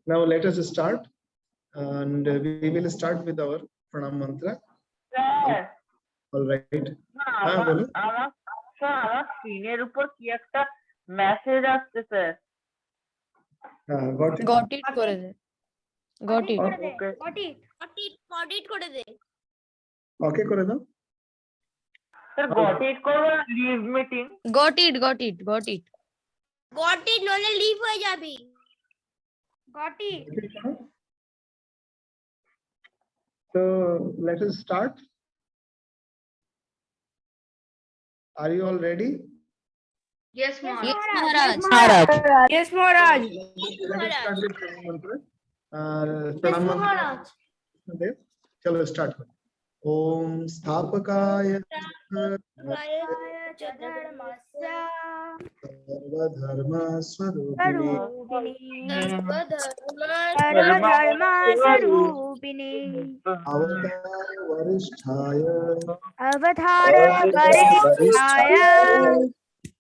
Now let us start, and we will start with our pranam mantra. All right. বলো। আমার স্ক্রিনের উপর কি একটা মেসেজ আসছে স্যার। গট ইট করে দে, গট ইট করে দে। ওকে করে দাও। স্যার গট ইট করব না লিভ মিটিং? গট ইট নলে লিভ হয়ে যাবি। Got it. So let us start. Are you all ready? Yes, Maharaj. Yes, Maharaj. Let us start with pranam mantra. Pranam mantra. चलो start करो। ओम स्थापकाय सर्वधर्म स्वरूपिणे अवतार वरिष्ठाय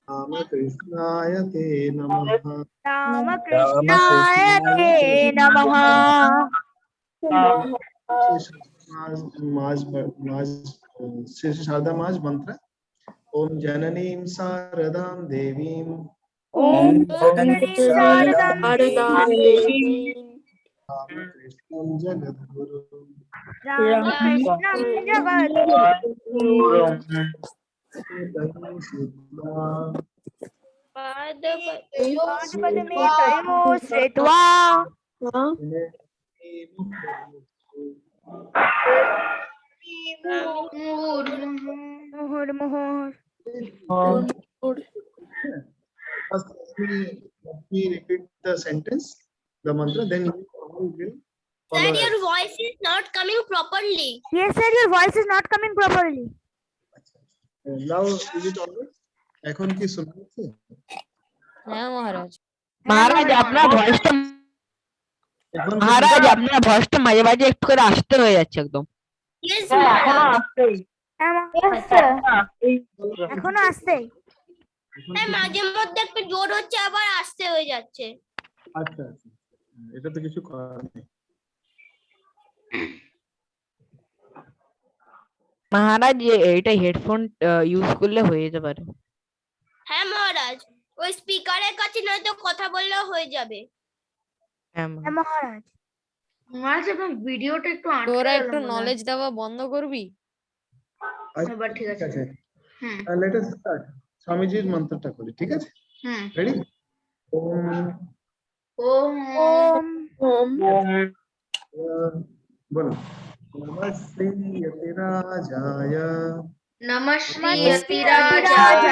रामकृष्णाय ते नमः। श्री शारदा माज मंत्र। ओम जननीं शारदां देवीं रामकृष्णं जगद्गुरुं First, let me repeat the sentence, the mantra, then you all will follow. Sir, your voice is not coming properly. Yes, sir, your voice is not coming properly. Now is it all right? এখন কি শোনা যাচ্ছে? হ্যাঁ মহারাজ। মহারাজ আপনার ভয়েসটা মাঝে মাঝে একটু করে আসতে হয়ে যাচ্ছে একদম। Yes, এখনো আসছেই। এখনো আসছে। মাঝে মধ্যে একটু জোর হচ্ছে আবার আসতে হয়ে যাচ্ছে। আচ্ছা আচ্ছা, এটা তো কিছু করার নেই। মহারাজ এইটা হেডফোন ইউজ করলে হয়ে যেতে পারে। হ্যাঁ মহারাজ, ওই স্পিকারের কাছে নয়তো কথা বললেও হয়ে যাবে। হ্যাঁ মহারাজ। মহারাজ আপনার ভিডিওটা একটু তোরা একটু নলেজ দেওয়া বন্ধ করবি? আচ্ছা ঠিক আছে। Let us start. স্বামীজির মন্ত্রটা করি, ঠিক আছে? রেডি? ওম বলো। নমঃ শ্রী যতিরাজায় নমঃ শ্রী যতিরাজায়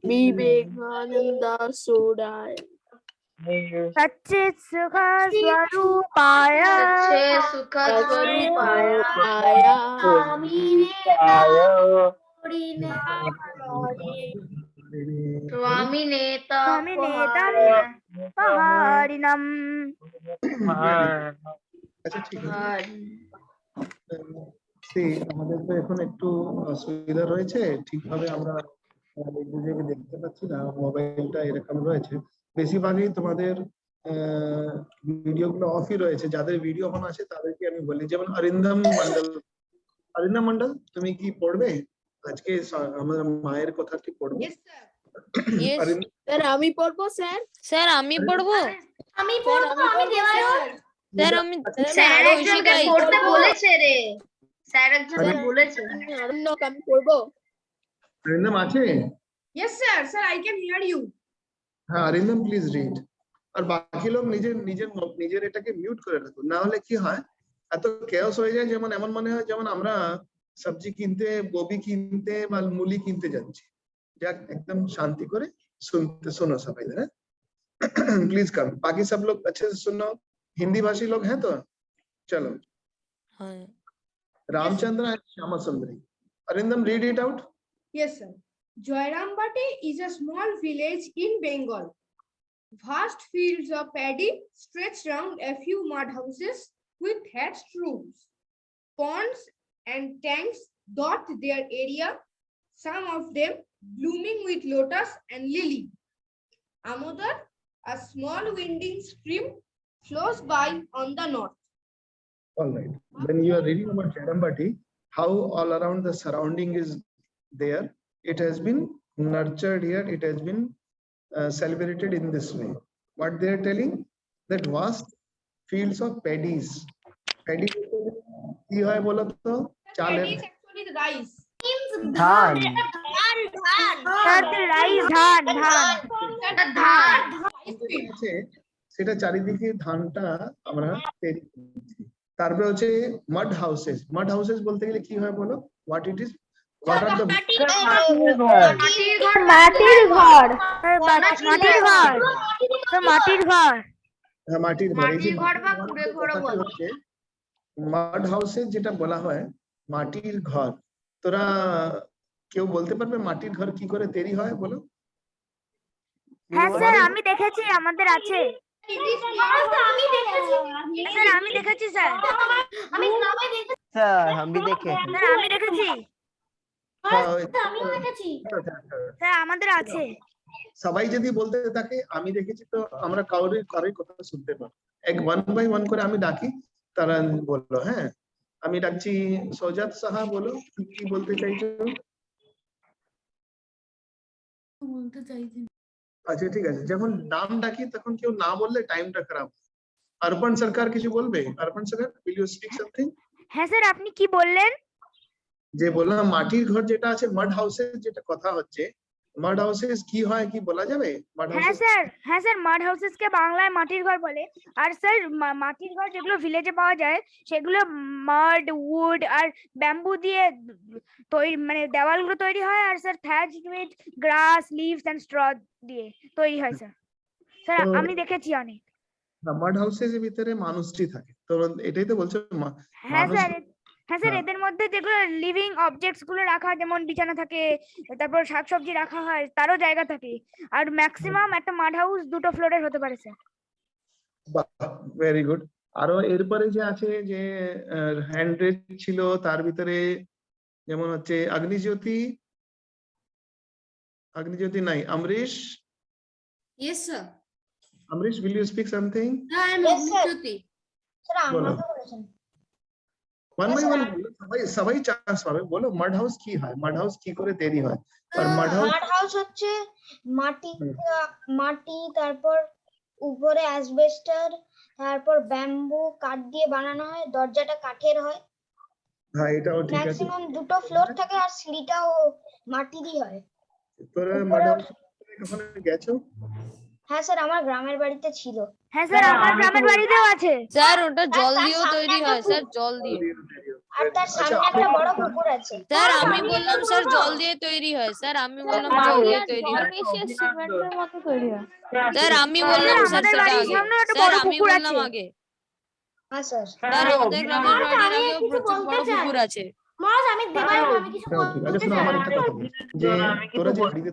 বিবেকানন্দ সুরায় সচ্চিৎ সুখ স্বরূপায় স্বামী নেতা পাহাড়িনম। আচ্ছা ঠিক আছে। আমাদের তো এখন একটু অসুবিধা রয়েছে, ঠিকভাবে আমরা দুজনকে দেখতে পাচ্ছি না, মোবাইলটা এরকম রয়েছে। বেশিরভাগই তোমাদের ভিডিও গুলো অফই রয়েছে। যাদের ভিডিও অন আছে তাদেরকে আমি বলি, যেমন অরিন্দম মন্ডল, তুমি কি পড়বে আজকে আমাদের মায়ের কথাটি পড়বে? স্যার আমি পড়বো। স্যার আমি পড়বো। আমি দেওয়ার স্যার আমি স্যার একজনকে পড়তে বলেছে রে। স্যার একজনকে বলেছে। আমি পড়বো। অরিন্দম আছে? Yes sir, I can hear you. হ্যাঁ অরিন্দম প্লিজ রিড। আর বাকি লোক নিজের এটাকে মিউট করে রাখো, না হলে কি হয় এত কেওস হয়ে যায়, যেমন এমন মনে হয় যেমন আমরা সবজি কিনতে, গোবি কিনতে বা মুলি কিনতে যাচ্ছি। যাক একদম শান্তি করে सुनो सबाई। प्लीज कम, बाकी सब लोग अच्छे से सुनो। हिंदी भाषी लोग हैं तो चलो। Ramchandra and Shyama Sundari. Arindam read it out. Yes sir. Joyrambati is a small village in Bengal. Vast fields of paddy stretch around a few mud houses with thatched roofs. Ponds and tanks dot their area, some of them blooming with lotus and lily. Amodar, a small winding stream, flows by on the north. All right. When you are reading about Jairambati, how all around the surrounding is there, it has been nurtured here, it has been celebrated in this way. What they are telling, that vast fields of paddies. Paddy কি হয় বলো তো? চালের That is actually the rice. ধান sir rice ধান ধান আছে, সেটা চারিদিকে ধানটা আমরা তৈরি করছি। তারপরে হচ্ছে মাড হাউসেস। মাড হাউসেস বলতে গেলে কি হয় বলো? What it is? What are the মাটির ঘর স্যার মাটির ঘর হ্যাঁ, মাটির ঘর। এই যে মাটির ঘর বা কুঁড়ে ঘরও বলে। হচ্ছে মাড হাউসেস, যেটা বলা হয় মাটির ঘর। তোরা কেউ বলতে পারবে মাটির ঘর কি করে তৈরি হয় বলো? হ্যাঁ স্যার আমি দেখেছি, আমাদের আছে স্যার, আমি দেখেছি স্যার, স্যার আমি দেখে স্যার আমি দেখেছি স্যার, আমাদের আছে। সবাই যদি বলতে থাকে আমি দেখেছি, তো আমরা কারোর কথা শুনতে পাবো। এক 1 by 1 করে আমি ডাকি, তারা বললো। হ্যাঁ, আমি ডাকছি সৌজাত সাহা, বলো কি বলতে চাইছো? আচ্ছা ঠিক আছে, যখন নাম ডাকি তখন কেউ না বললে টাইমটা খারাপ। অর্পণ সরকার কিছু বলবে? অর্পণ সরকার, will you speak something? হ্যাঁ স্যার আপনি কি বললেন? যে বললাম মাটির ঘর যেটা আছে, মাড হাউসেস যেটা কথা হচ্ছে, মাড হাউসেস কি হয় কি বলা যাবে? হ্যাঁ স্যার মাড হাউসেস কে বাংলায় মাটির ঘর বলে। আর স্যার মাটির ঘর যেগুলো ভিলেজে পাওয়া যায় সেগুলো মাড, উড আর ব্যাম্বু দিয়ে তৈরি, মানে দেওয়ালগুলো তৈরি হয়। আর sir thatched with grass, leaves and straw দিয়ে তৈরি হয় স্যার। স্যার তো- আমি দেখেছি অনেক। মাড হাউসেস এর ভিতরে মানুষটি থাকে, তো এটাই তো বলছো হ্যাঁ মানুষ। স্যার হ্যাঁ। এদের মধ্যে যেগুলো লিভিং অবজেক্টস গুলো রাখা, যেমন বিছানা থাকে, তারপর শাকসবজি রাখা হয়, তারও জায়গা থাকে। আর ম্যাক্সিমাম একটা মাড হাউস 2টো ফ্লোরের হতে পারে স্যার। Very good. আরো এরপরে যে আছে, যে হ্যান্ড রেজ ছিল, তার ভিতরে যেমন হচ্ছে অগ্নিজ্যোতি নাই, Amrish. Yes, sir. Amrish, will you speak something? I am Jyoti. বলো। 1 by 1 বলো, সবাই চান্স পাবে। বলো মাড হাউস কি হয়, মাড হাউস কি করে তৈরি হয়? আর মাড হাউস মাড হাউস হচ্ছে মাটি, তারপর উপরে অ্যাসবেস্টার, তারপর ব্যাম্বু কাঠ দিয়ে বানানো হয়, দরজাটা কাঠের হয়, হ্যাঁ এটাও ঠিক আছে। ম্যাক্সিমাম 2টো ফ্লোর থাকে আর সিঁড়িটাও মাটি দিয়ে হয়। তোরা মাড হাউস কখনো গেছো? হ্যাঁ স্যার, আমার গ্রামের বাড়িতে ছিল। হ্যাঁ স্যার আমার গ্রামের বাড়িতেও আছে স্যার ওটা জল তার দিয়েও সামনে তৈরি একটা হয় স্যার, জল দিয়ে। আর তার সামনে একটা বড় পুকুর আছে। স্যার আমি বললাম স্যার জল দিয়ে তৈরি হয়, স্যার আমি বললাম জল দিয়ে তৈরি হয়। সিমেন্টের মতো তৈরি হয়। স্যার আমি বললাম স্যার আমাদের সেটা বাড়ির আগে। সামনে একটা স্যার বড় আমি পুকুর বললাম আছে। আগে। হ্যাঁ স্যার। স্যার আমাদের গ্রামের বাড়ির আগেও প্রচুর বড় পুকুর আছে। মহারাজ আমি দেবায়ন, আমি কিছু এটাও ঠিক আছে। শোনো, আমার একটা কথা বলি, যে তোরা যে বাড়িতে,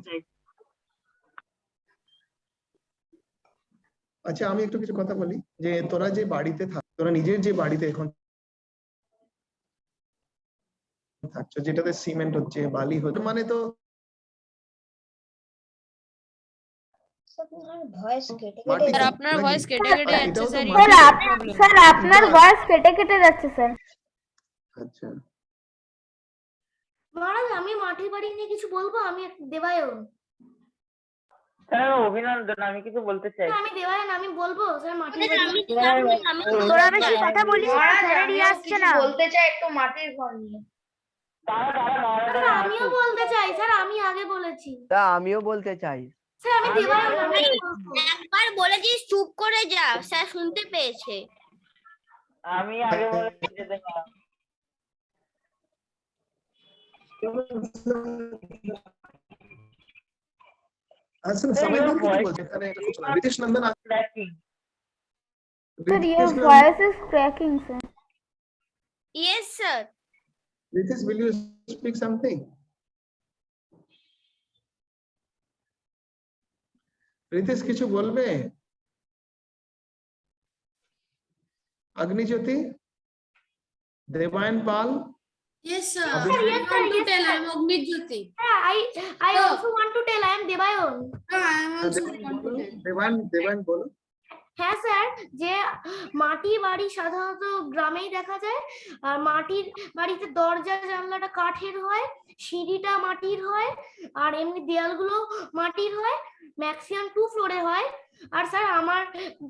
আচ্ছা আমি একটু কিছু কথা বলি, যে তোরা যে বাড়িতে থাক, তোরা নিজের যে বাড়িতে এখন থাকছো, যেটাতে সিমেন্ট হচ্ছে, বালি হচ্ছে, মানে তো ভয়েস কেটে মাটি। স্যার আপনার ভয়েস কেটে কেটে আর যাচ্ছে এটাও তো স্যার। মাটি। স্যার আপনার ভয়েস কেটে কেটে যাচ্ছে স্যার। আচ্ছা মহারাজ আমি মাটির বাড়ি নিয়ে কিছু বলবো। আমি দেবায়ন। স্যার অভিনন্দন, আমি কিছু বলতে চাই। আমি দেবায়ন, আমি বলবো স্যার মাটির বাড়ি। তোরা বেশি কথা বলিস না, স্যারের ইয়ে আসছে না। বলতে চাই একটু মাটির ঘর নিয়ে। আমিও বলতে চাই স্যার, আমি আগে বলেছি। তা আমিও বলতে চাই। স্যার আমি দেবায়ন, আমি বলবো। একবার বলেছিস চুপ করে যা, স্যার শুনতে পেয়েছে। আমি আগে বলেছি যে আসলে সবাই মিলে কিছু বলছে, এখানে এটা কিছু না। Ritesh Nandan tracking. is cracking sir. Yes sir. Ritesh, will you speak something? Ritesh কিছু বলবে? অগ্নিজ্যোতি, দেবায়ন পাল, Yes, sir. Obviously. I Yes, sir. want to Yes, tell sir. I'm Ognijyoti. Yeah, I Oh. also want to tell I am Devayon. No, I am also Devan want to বলো, tell. দেবান বলো। হ্যাঁ sir, যে মাটির বাড়ি সাধারণত গ্রামেই দেখা যায়, আর মাটির বাড়িতে দরজা জানলাটা কাঠের হয়, সিঁড়িটা মাটির হয়, আর এমনি দেয়ালগুলো মাটির হয়, ম্যাক্সিমাম 2 ফ্লোরে হয়। আর স্যার আমার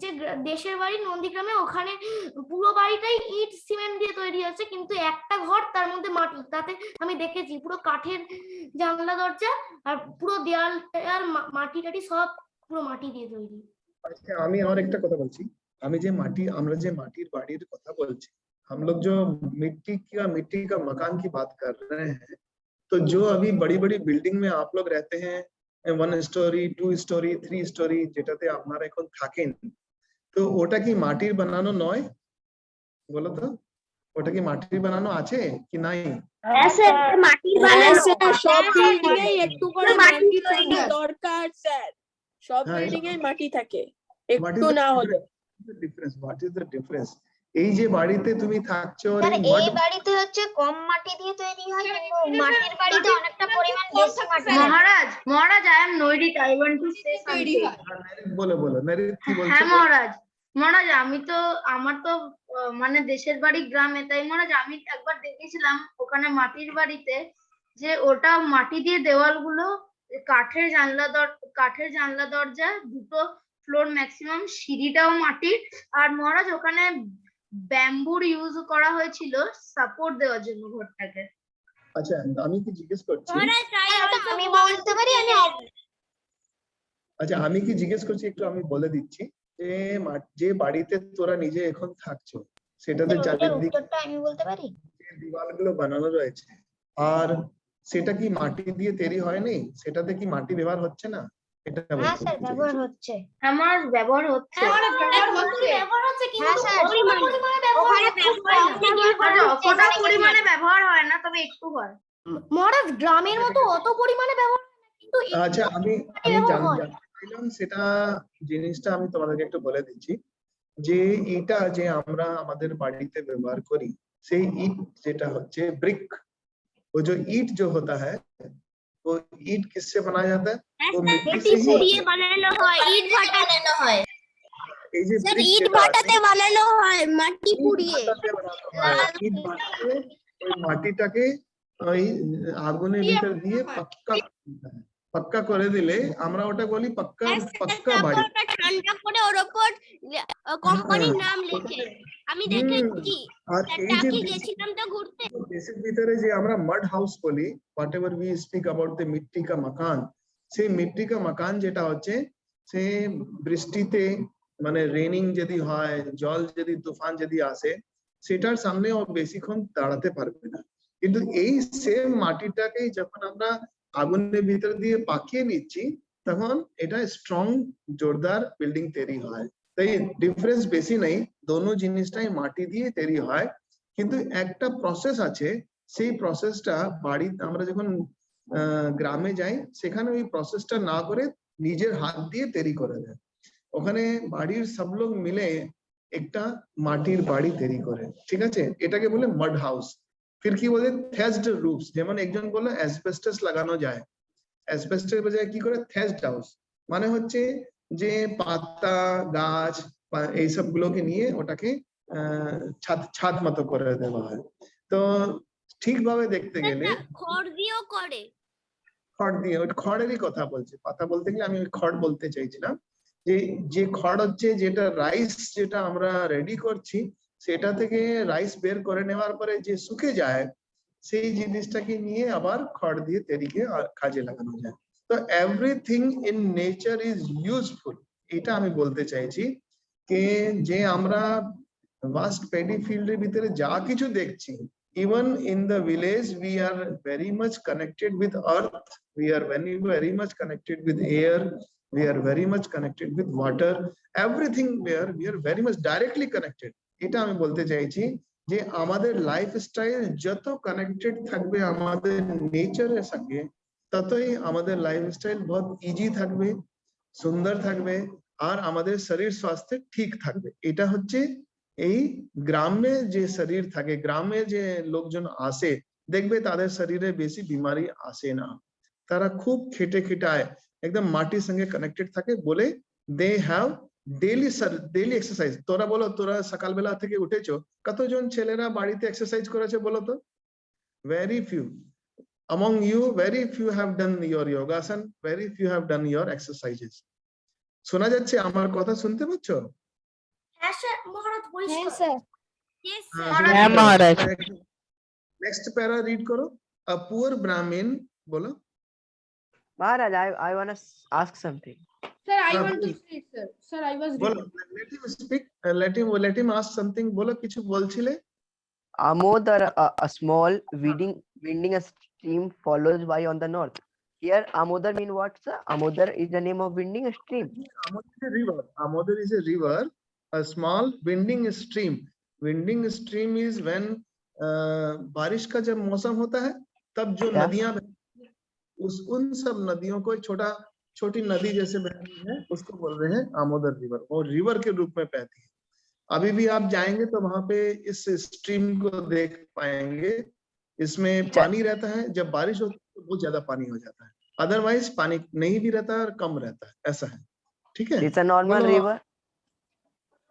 যে দেশের বাড়ি নন্দীগ্রামে, ওখানে পুরো বাড়িটাই ইট সিমেন্ট দিয়ে তৈরি আছে, কিন্তু একটা ঘর তার মধ্যে মাটি, তাতে আমি দেখেছি পুরো কাঠের জানলা দরজা, আর পুরো দেয়াল আর মাটি টাটি সব পুরো মাটি দিয়ে তৈরি। আচ্ছা আমি আর একটা কথা বলছি, আমরা যে মাটির বাড়ির কথা বলছি, हम लोग जो मिट्टी का मकान की बात कर रहे हैं, तो जो अभी बड़ी बड़ी बिल्डिंग में आप लोग रहते हैं, 1 স্টোরি 2 স্টোরি 3 স্টোরি যেটাতে আপনারা এখন থাকেন, তো ওটা কি মাটির বানানো নয়? বলো তো, ওটা কি মাটির বানানো আছে কি নাই? হ্যাঁ স্যার, মাটির বানানো। সব বিল্ডিং এ একটু করে মাটির মাটি তৈরি। থাকা দরকার স্যার, সব হ্যাঁ, বিল্ডিং এ মাটি থাকে, What is একটু the না হলে। difference? What is the difference? এই যে বাড়িতে তুমি থাকছো, আর স্যার এই এই mud- বাড়িতে হচ্ছে কম মাটি দিয়ে তৈরি হয়, কিন্তু মাটির বাড়িতে অনেকটা পরিমাণ বেশি মাটি লাগে। Maharaj I'm Nairit, I want to say তৈরি সামথিং। হয়। বলো নরিত কি বলছো? হ্যাঁ মহারাজ, আমার তো মানে দেশের বাড়ি গ্রামে, তাই মহারাজ আমি একবার দেখেছিলাম ওখানে মাটির বাড়িতে, যে ওটা মাটি দিয়ে দেওয়ালগুলো, কাঠের জানলা দরজা, 2টো ফ্লোর ম্যাক্সিমাম, সিঁড়িটাও মাটির। আর মহারাজ ওখানে ব্যাম্বুর ইউজ করা হয়েছিল সাপোর্ট দেওয়ার জন্য ঘরটাকে। আচ্ছা আমি কি জিজ্ঞেস করছি, আমি বলতে পারি, আচ্ছা আমি কি জিজ্ঞেস করছি একটু আমি বলে দিচ্ছি, যে যে বাড়িতে তোরা নিজে এখন থাকছো, সেটাতে চারিদিকে উত্তরটা আমি বলতে পারি। যে দেওয়ালগুলো বানানো রয়েছে, আর সেটা কি মাটি দিয়ে তৈরি হয়নি? সেটাতে কি মাটি ব্যবহার হচ্ছে না? এটা হ্যাঁ বলতে স্যার, চাইছি। ব্যবহার হচ্ছে। আমার ব্যবহার হচ্ছে। হ্যাঁ স্যার, ওখানে খুব অতটা পরিমাণে ব্যবহার হয় না, তবে একটু হয়। মহারাজ গ্রামের মতো অত পরিমাণে ব্যবহার হয় না, কিন্তু আচ্ছা আমি ব্যবহার হয়। জানছিলাম, সেটা জিনিসটা আমি তোমাদেরকে একটু বলে দিচ্ছি, যে এটা যে আমরা আমাদের বাড়িতে ব্যবহার করি, সেই ইট যেটা হচ্ছে ব্রিক, वो जो ईट जो होता है, वो ईट किससे बनाया जाता है? वो मिट्टी से ही পুড়িয়ে বানানো হয়, ইট ভাটা বানানো হয়। এই যে স্যার brick ইট যেটা ভাটাতে আছে, বানানো হয়, মাটি ইট পুড়িয়ে। ভাটাতে বানানো হয়। ইট ভাটাতে ওই মাটিটাকে ওই আগুনের ভিতর দিয়ে পাক্কা করে দিলে আমরা ওটা বলি পাক্কা বাড়ি। তারপর ওটা ঠান্ডা করে ওর উপর কোম্পানির নাম লিখে, আমি দেখেছি। আর এই যে টাকি গেছিলাম তো ঘুরতে। দেশের ভিতরে যে আমরা মাড হাউস বলি, what ever we speak about the মিট্টি কা মাকান, সেই মিট্টি কা মাকান যেটা হচ্ছে, সে বৃষ্টিতে মানে রেনিং যদি হয়, জল যদি তুফান যদি আসে, সেটার সামনে ও বেশিক্ষণ দাঁড়াতে পারবে না। কিন্তু এই সেম মাটিটাকেই যখন আমরা আগুনের ভিতর দিয়ে পাকিয়ে নিচ্ছি, তখন এটা স্ট্রং জোরদার বিল্ডিং তৈরি হয়। তাই ডিফারেন্স বেশি নেই, দোনো জিনিসটাই মাটি দিয়ে তৈরি হয়, কিন্তু একটা প্রসেস আছে, সেই প্রসেসটা বাড়ি আমরা যখন গ্রামে যাই, সেখানে ওই প্রসেসটা না করে নিজের হাত দিয়ে তৈরি করে দেয়। ওখানে বাড়ির সব লোক মিলে একটা মাটির বাড়ি তৈরি করে, ঠিক আছে? এটাকে বলে মাড হাউস। ফির কি বলে থেসড রুফস, যেমন একজন বলে অ্যাসবেস্টস লাগানো যায়, অ্যাসবেস্টের বজায় কি করে থেসড হাউস, মানে হচ্ছে যে পাতা গাছ এইসব গুলোকে নিয়ে ওটাকে ছাদ মতো করে দেওয়া হয়। তো ঠিকভাবে দেখতে গেলে খড় দিয়েও করে। খড় দিয়ে, ওই খড়েরই কথা বলছি, পাতা বলতে গেলে আমি ওই খড় বলতে চাইছিলাম, যে খড় হচ্ছে যেটা রাইস যেটা আমরা রেডি করছি, সেটা থেকে রাইস বের করে নেওয়ার পরে যে শুকে যায়, সেই জিনিসটাকে নিয়ে আবার খড় দিয়ে তৈরিকে কাজে লাগানো যায়। তো everything in nature is useful, এটা আমি বলতে চাইছি, যে আমরা ভাস্ট প্যাডি ফিল্ডের ভিতরে যা কিছু দেখছি, even in the village we are very much connected with earth, we are very much connected with air, we are very much connected with water, everything where we are very much directly connected. এটা আমি বলতে চাইছি যে আমাদের lifestyle যত connected থাকবে আমাদের নেচারের সঙ্গে, ততই আমাদের লাইফস্টাইল বহুত ইজি থাকবে, সুন্দর থাকবে, আর আমাদের শরীর স্বাস্থ্য ঠিক থাকবে। এটা হচ্ছে এই গ্রামে যে শরীর থাকে, গ্রামে যে লোকজন আসে, দেখবে তাদের শরীরে বেশি বিমারি আসে না। তারা খুব খেটে খেটায় একদম মাটির সঙ্গে কানেক্টেড থাকে বলে দে হ্যাভ ডেইলি এক্সারসাইজ। তোরা বলো, তোরা সকালবেলা থেকে উঠেছো, কতজন ছেলেরা বাড়িতে এক্সারসাইজ করেছে বলো তো? Very few among you, very few have done your yogasan, very few have done your exercises. শোনা যাচ্ছে আমার কথা? শুনতে পাচ্ছ? হ্যাঁ স্যার মহারাজ হ্যাঁ পরিষ্কার স্যার। Yes, হ্যাঁ, মহারাজ। নেক্সট প্যারা রিড করো। a poor brahmin, বলো। Maharaj, I want to ask something. Sir, I हाँ, want to please. say, sir. Sir, I was বলো, reading. let him speak, let him ask something. বলো, কিছু বলছিলে? Amodar, a small winding a stream follows by on the north. Here, Amodar mean what, sir? Amodar is the name of winding a stream. Amodar is a river. Amodar is a river, a small winding stream. Winding stream is when बारिश का जब मौसम होता है तब जो क्या? नदियां उन सब नदियों को छोटी नदी जैसे बहती है उसको बोल रहे हैं आमोदर रिवर, और रिवर के रूप में बहती है। अभी भी आप जाएंगे तो वहां पे इस स्ट्रीम को देख पाएंगे। इसमें पानी रहता है, जब बारिश होती है तो बहुत ज्यादा पानी हो जाता है, अदरवाइज पानी नहीं भी रहता है और कम रहता है, ऐसा है। ठीक है, It's a normal बोलो, river.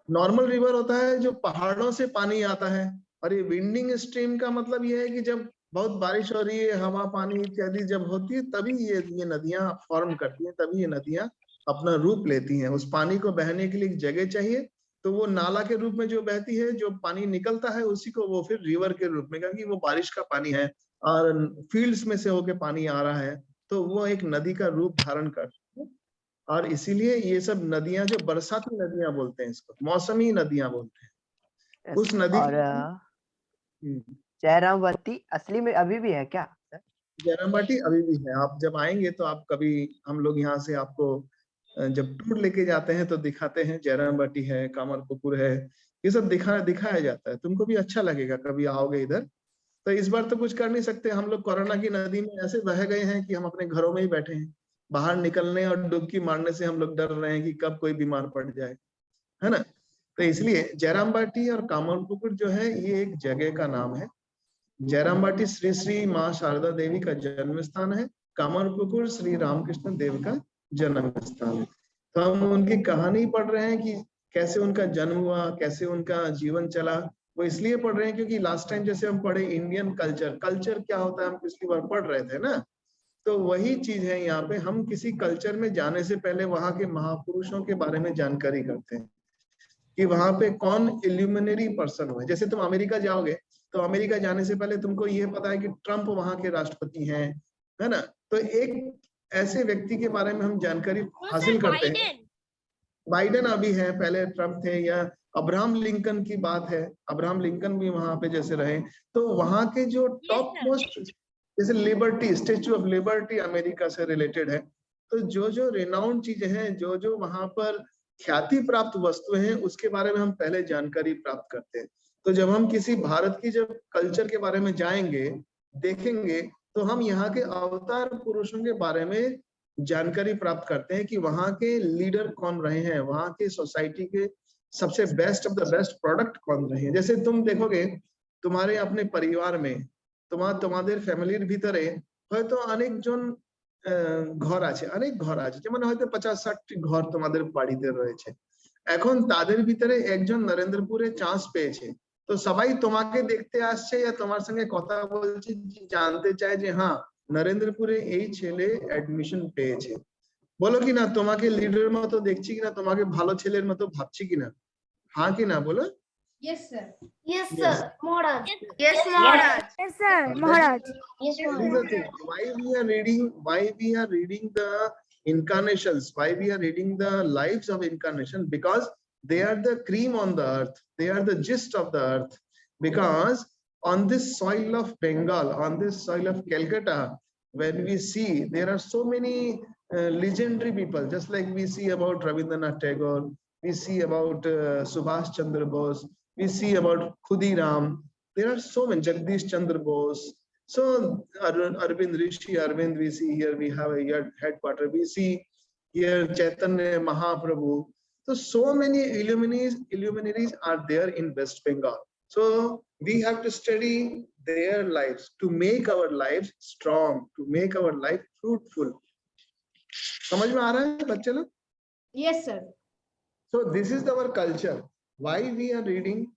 नॉर्मल रिवर होता है जो पहाड़ों से पानी आता है, और ये विंडिंग स्ट्रीम का मतलब ये है कि जब बहुत बारिश हो रही है, हवा पानी इत्यादि जब होती है तभी ये नदियां फॉर्म करती हैं, तभी ये नदियां अपना रूप लेती हैं। उस पानी को बहने के लिए एक जगह चाहिए, तो वो नाला के रूप में जो बहती है, जो पानी निकलता है उसी को वो फिर रिवर के रूप में, क्योंकि वो बारिश का पानी है और फील्ड्स में से होके पानी आ रहा है, तो वो एक नदी का रूप धारण करती है। और इसीलिए ये सब नदियां जो बरसाती नदियां बोलते हैं, इसको मौसमी नदियां बोलते हैं। Yes. उस नदी और जयरामवती असली में अभी भी है क्या, सर? जयरामबाटी अभी भी है। आप जब आएंगे तो आप कभी, हम लोग यहाँ से आपको जब टूर लेके जाते हैं तो दिखाते हैं, जयरामबाटी है, कामरपुकुर है, ये सब दिखाया जाता है। तुमको भी अच्छा लगेगा कभी आओगे इधर। तो इस बार तो कुछ कर नहीं सकते, हम लोग कोरोना की नदी में ऐसे बह गए हैं कि हम अपने घरों में ही बैठे हैं। बाहर निकलने और डुबकी मारने से हम लोग डर रहे हैं कि कब कोई बीमार पड़ जाए, है ना। तो इसलिए जयरामबाटी और कामरपुकुर जो है ये एक जगह का नाम है। जयरामबाटी श्री श्री माँ शारदा देवी का जन्म स्थान है, कामरपुकुर श्री रामकृष्ण देव का जन्म स्थान है। तो हम उनकी कहानी पढ़ रहे हैं कि कैसे उनका जन्म हुआ, कैसे उनका जीवन चला। वो इसलिए पढ़ रहे हैं क्योंकि लास्ट टाइम जैसे हम पढ़े इंडियन कल्चर क्या होता है, हम पिछली बार पढ़ रहे थे ना, तो वही चीज है यहाँ पे। हम किसी कल्चर में जाने से पहले वहां के महापुरुषों के बारे में जानकारी करते हैं कि वहां पे कौन इल्यूमिनरी पर्सन हुए। जैसे तुम अमेरिका जाओगे तो अमेरिका जाने से पहले तुमको ये पता है कि ट्रम्प वहां के राष्ट्रपति हैं, है ना। तो एक ऐसे व्यक्ति के बारे में हम जानकारी हासिल करते हैं। बाइडेन अभी है, पहले ट्रम्प थे, या अब्राहम लिंकन की बात है, अब्राहम लिंकन भी वहां पे जैसे रहे। तो वहां के जो टॉप मोस्ट, जैसे liberty, statue of liberty America से रिलेटेड है। तो जो रिनाउंड चीजें हैं, जो वहां पर ख्याति प्राप्त वस्तुएं हैं, उसके बारे में हम पहले जानकारी प्राप्त करते हैं। तो जब हम किसी भारत की जब कल्चर के बारे में जाएंगे, देखेंगे, तो हम यहाँ के अवतार पुरुषों के बारे में जानकारी प्राप्त करते हैं कि वहाँ के लीडर कौन रहे हैं, वहाँ के सोसाइटी के सबसे best of the best product कौन रहे हैं। जैसे तुम देखोगे तुम्हारे अपने परिवार में, তোমাদের ফ্যামিলির ভিতরে হয়তো অনেকজন ঘর আছে, অনেক ঘর আছে, যেমন হয়তো 50-60টি ঘর তোমাদের বাড়িতে রয়েছে। এখন তাদের ভিতরে একজন নরেন্দ্রপুরে চান্স পেয়েছে, তো সবাই তোমাকে দেখতে আসছে या তোমার সঙ্গে কথা বলছে, জানতে চায় যে হ্যাঁ নরেন্দ্রপুরে এই ছেলে অ্যাডমিশন পেয়েছে। বলো কি না, তোমাকে লিডারের মতো দেখছি কিনা, তোমাকে ভালো ছেলের মতো ভাবছি কিনা, হ্যাঁ কি না বলো? Yes, sir. Yes, sir. Maharaj. Yes, Maharaj. Yes, sir, Maharaj. Yes, This is the thing. Why we are reading the incarnations, why we are reading the lives of incarnation, because they are the cream on the earth, they are the gist of the earth. Because on this soil of Bengal, on this soil of Calcutta, when we see there are so many legendary people, just like we see about Rabindranath Tagore, we see about Subhash Chandra Bose, we see about Khudiram, there are so many, Jagdish Chandra Bose. So Arvind Rishi, Arvind, we see here, we have a headquarter, we see here Chaitanya Mahaprabhu. So many illuminaries are there in West Bengal. So we have to study their lives, to make our lives strong, to make our life fruitful. समझ में आ रहा है बच्चे लोग? Yes, sir. So this is our culture. Why we are reading?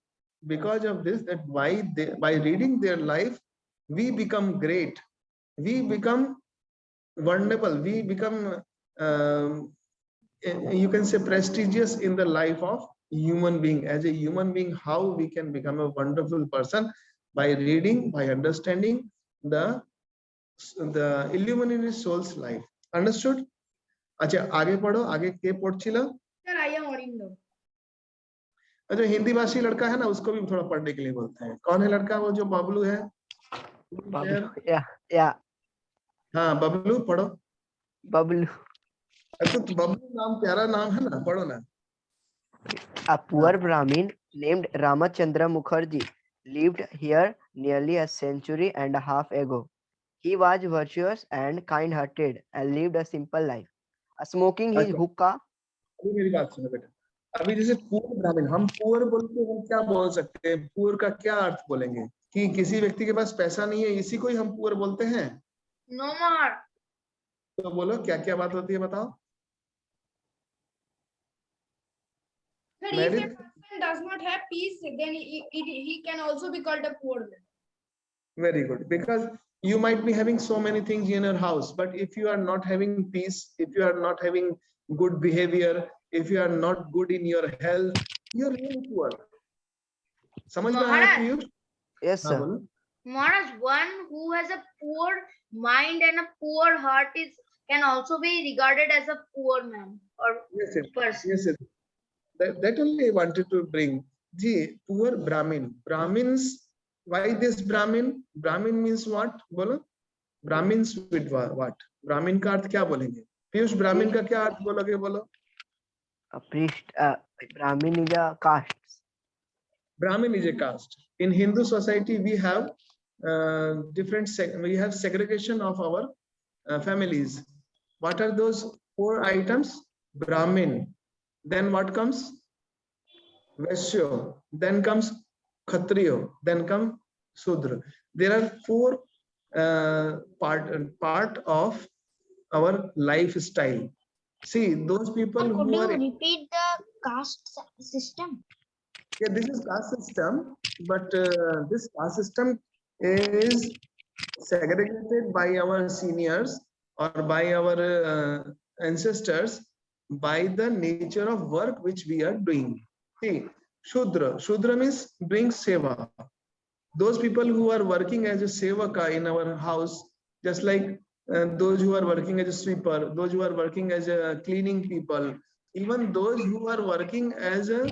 Because of this, that why they, by reading their life, we become great. We become vulnerable. We become, you can say, prestigious in the life of human being. As a human being, how we can become a wonderful person by reading, by understanding the illuminated soul's life. Understood? अच्छा आगे पढ़ो. आगे के पढ़छिला? Sir, I am Arindo. जो हिंदी भाषी लड़का है ना, उसको भी थोड़ा पढ़ने के लिए बोलते हैं. कौन है लड़का? वो जो बबलू है. Yeah. हाँ बबलू पढ़ो. Bablu. अच्छा तो बबलू नाम प्यारा नाम है ना, पढ़ो ना. A poor Brahmin named Ramachandra Mukherjee lived here nearly a century and a half ago. He was virtuous and kind-hearted and lived a simple life. Smoking his hookah. अभी मेरी बात सुनो बेटा. अभी जैसे पुअर ब्राह्मण, हम पुअर बोलते हैं, क्या बोल सकते हैं? पुअर का क्या अर्थ बोलेंगे? कि किसी व्यक्ति के पास पैसा नहीं है, इसी को ही हम पुअर बोलते हैं. No more. तो बोलो क्या क्या बात होती है, बताओ. Sir, if a person does not have peace, then he can also be called a poor man. Very good, because you might be having so many things in your house, but if you are not having peace, if you are not having good behavior, if you are not good in your health, you are really poor. समझ में आया कि you? Yes, हाँ sir. बोलो. Maharaj, one who has a poor mind and a poor heart can also be regarded as a poor man or Yes, yes. person. Yes, yes. That only I wanted to bring. Ji, poor Brahmin. Brahmins, why this Brahmin? Brahmin means what? बोलो. Brahmins with what? Brahmin का अर्थ क्या बोलेंगे? Piyush, Brahmin का क्या अर्थ बोलोगे? बोलो. A priest, Brahmin is a caste. Brahmin is a caste. In Hindu society, we have we have segregation of our families. What are those 4 items? Brahmin. Then what comes? Vaishya. Then comes Kshatriya. Then comes Shudra. There are 4 part of our lifestyle. See, those people Could who you are repeat the caste system? yeah, this is caste system, but this caste system is segregated by our seniors or by our ancestors by the nature of work which we are doing. See, Shudra means doing seva. Those people who are working as a sevaka in our house, just like those who are working as a sweeper, those who are working as a cleaning people, even those who are working as a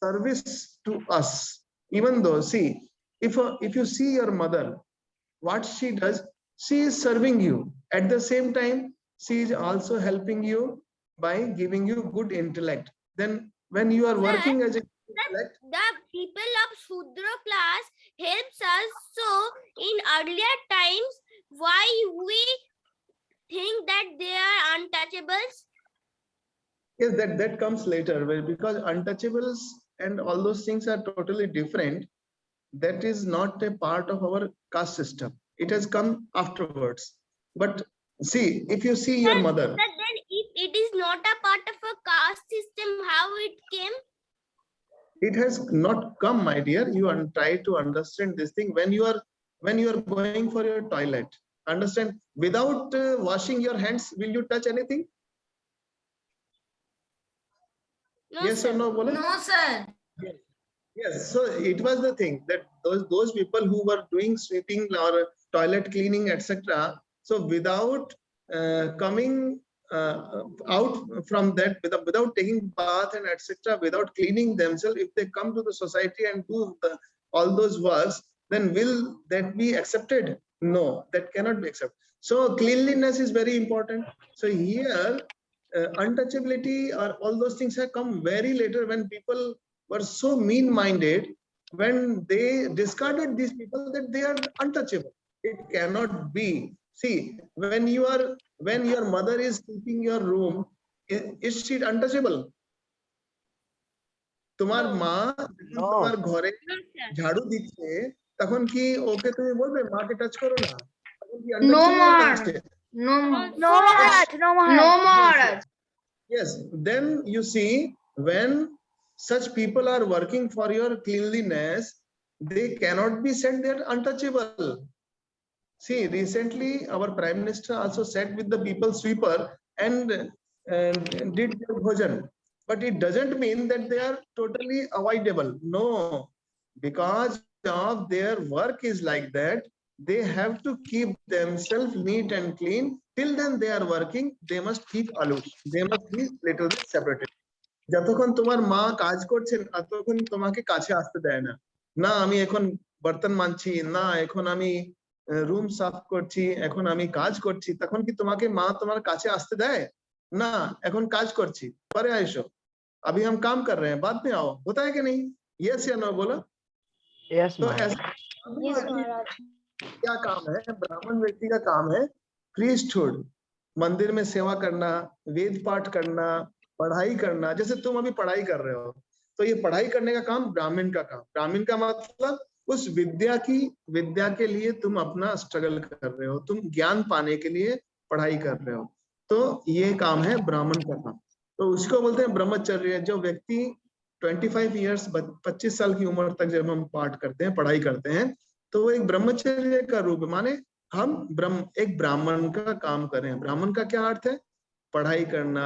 service to us. Even though, see, if you see your mother, what she does, she is serving you. At the same time, she is also helping you by giving you good intellect. Then when you are working as a intellect, The people of Shudra class helps us. So in earlier times, why we think that they are untouchables? yes, that comes later, because untouchables and all those things are totally different. That is not a part of our caste system. It has come afterwards. But see, if you see your mother, But then if it is not a part of a caste system, how it came? it has not come, my dear. You try to understand this thing when you are going for your toilet. Understand? Without washing your hands, will you touch anything? No, Yes sir. or no? Bolo? No, sir. Yes. So it was the thing that those people who were doing sweeping or toilet cleaning, etc. So without coming out from that, without taking bath and etc., without cleaning themselves, if they come to the society and do all those works, then will that be accepted? No, that cannot be accepted. So cleanliness is very important. So here, untouchability or all those things have come very later, when people were so mean-minded, when they discarded these people that they are untouchable. It cannot be. See, when your mother is keeping your room, is she untouchable? তোমার মা তোমার ঘরে ঝাড়ু দিচ্ছে, তখন কি ওকে তুমি বলবে মাকে টাচ করো না? তখন কি No untouchable না more. Say? No more. No Maharaj, no Maharaj. No Maharaj. Yes, then you see, when such people are working for your cleanliness, they cannot be said they are untouchable. See, recently our Prime Minister also sat with the people sweeper and did their bhojan, but it doesn't mean that they are totally avoidable. No, because of their work is like that, they have to keep themselves neat and clean. Till then they are working, they must keep aloof, they must be little bit separated. যতক্ষণ তোমার মা কাজ করছেন ততক্ষণ তোমাকে কাছে আসতে দেয় না, না আমি এখন বর্তন মানছি, না এখন আমি রুম সাফ করছি, এখন আমি কাজ করছি, তখন কি তোমাকে মা তোমার কাছে আসতে দেয়? না, এখন কাজ করছি, পরে আইসো, अभी हम काम कर रहे हैं, बाद में आओ, होता है कि नहीं? यस या नो बोलो। Yes, तो Maharaj. ऐसा क्या काम है? ब्राह्मण व्यक्ति का काम है प्रीस्टहुड, मंदिर में सेवा करना, वेद पाठ करना, पढ़ाई करना। जैसे तुम अभी पढ़ाई कर रहे हो, तो ये पढ़ाई करने का काम ब्राह्मण का काम। ब्राह्मण का मतलब उस विद्या के लिए तुम अपना स्ट्रगल कर रहे हो, तुम ज्ञान पाने के लिए पढ़ाई कर रहे हो, तो ये काम है ब्राह्मण का काम। तो उसको बोलते हैं ब्रह्मचर्य। जो व्यक्ति 25 इयर्स 25 साल की उम्र तक जब हम पाठ करते हैं, पढ़ाई करते हैं, तो वो एक ब्रह्मचर्य का रूप, माने हम एक ब्राह्मण का काम करें। ब्राह्मण का क्या अर्थ है? पढ़ाई करना,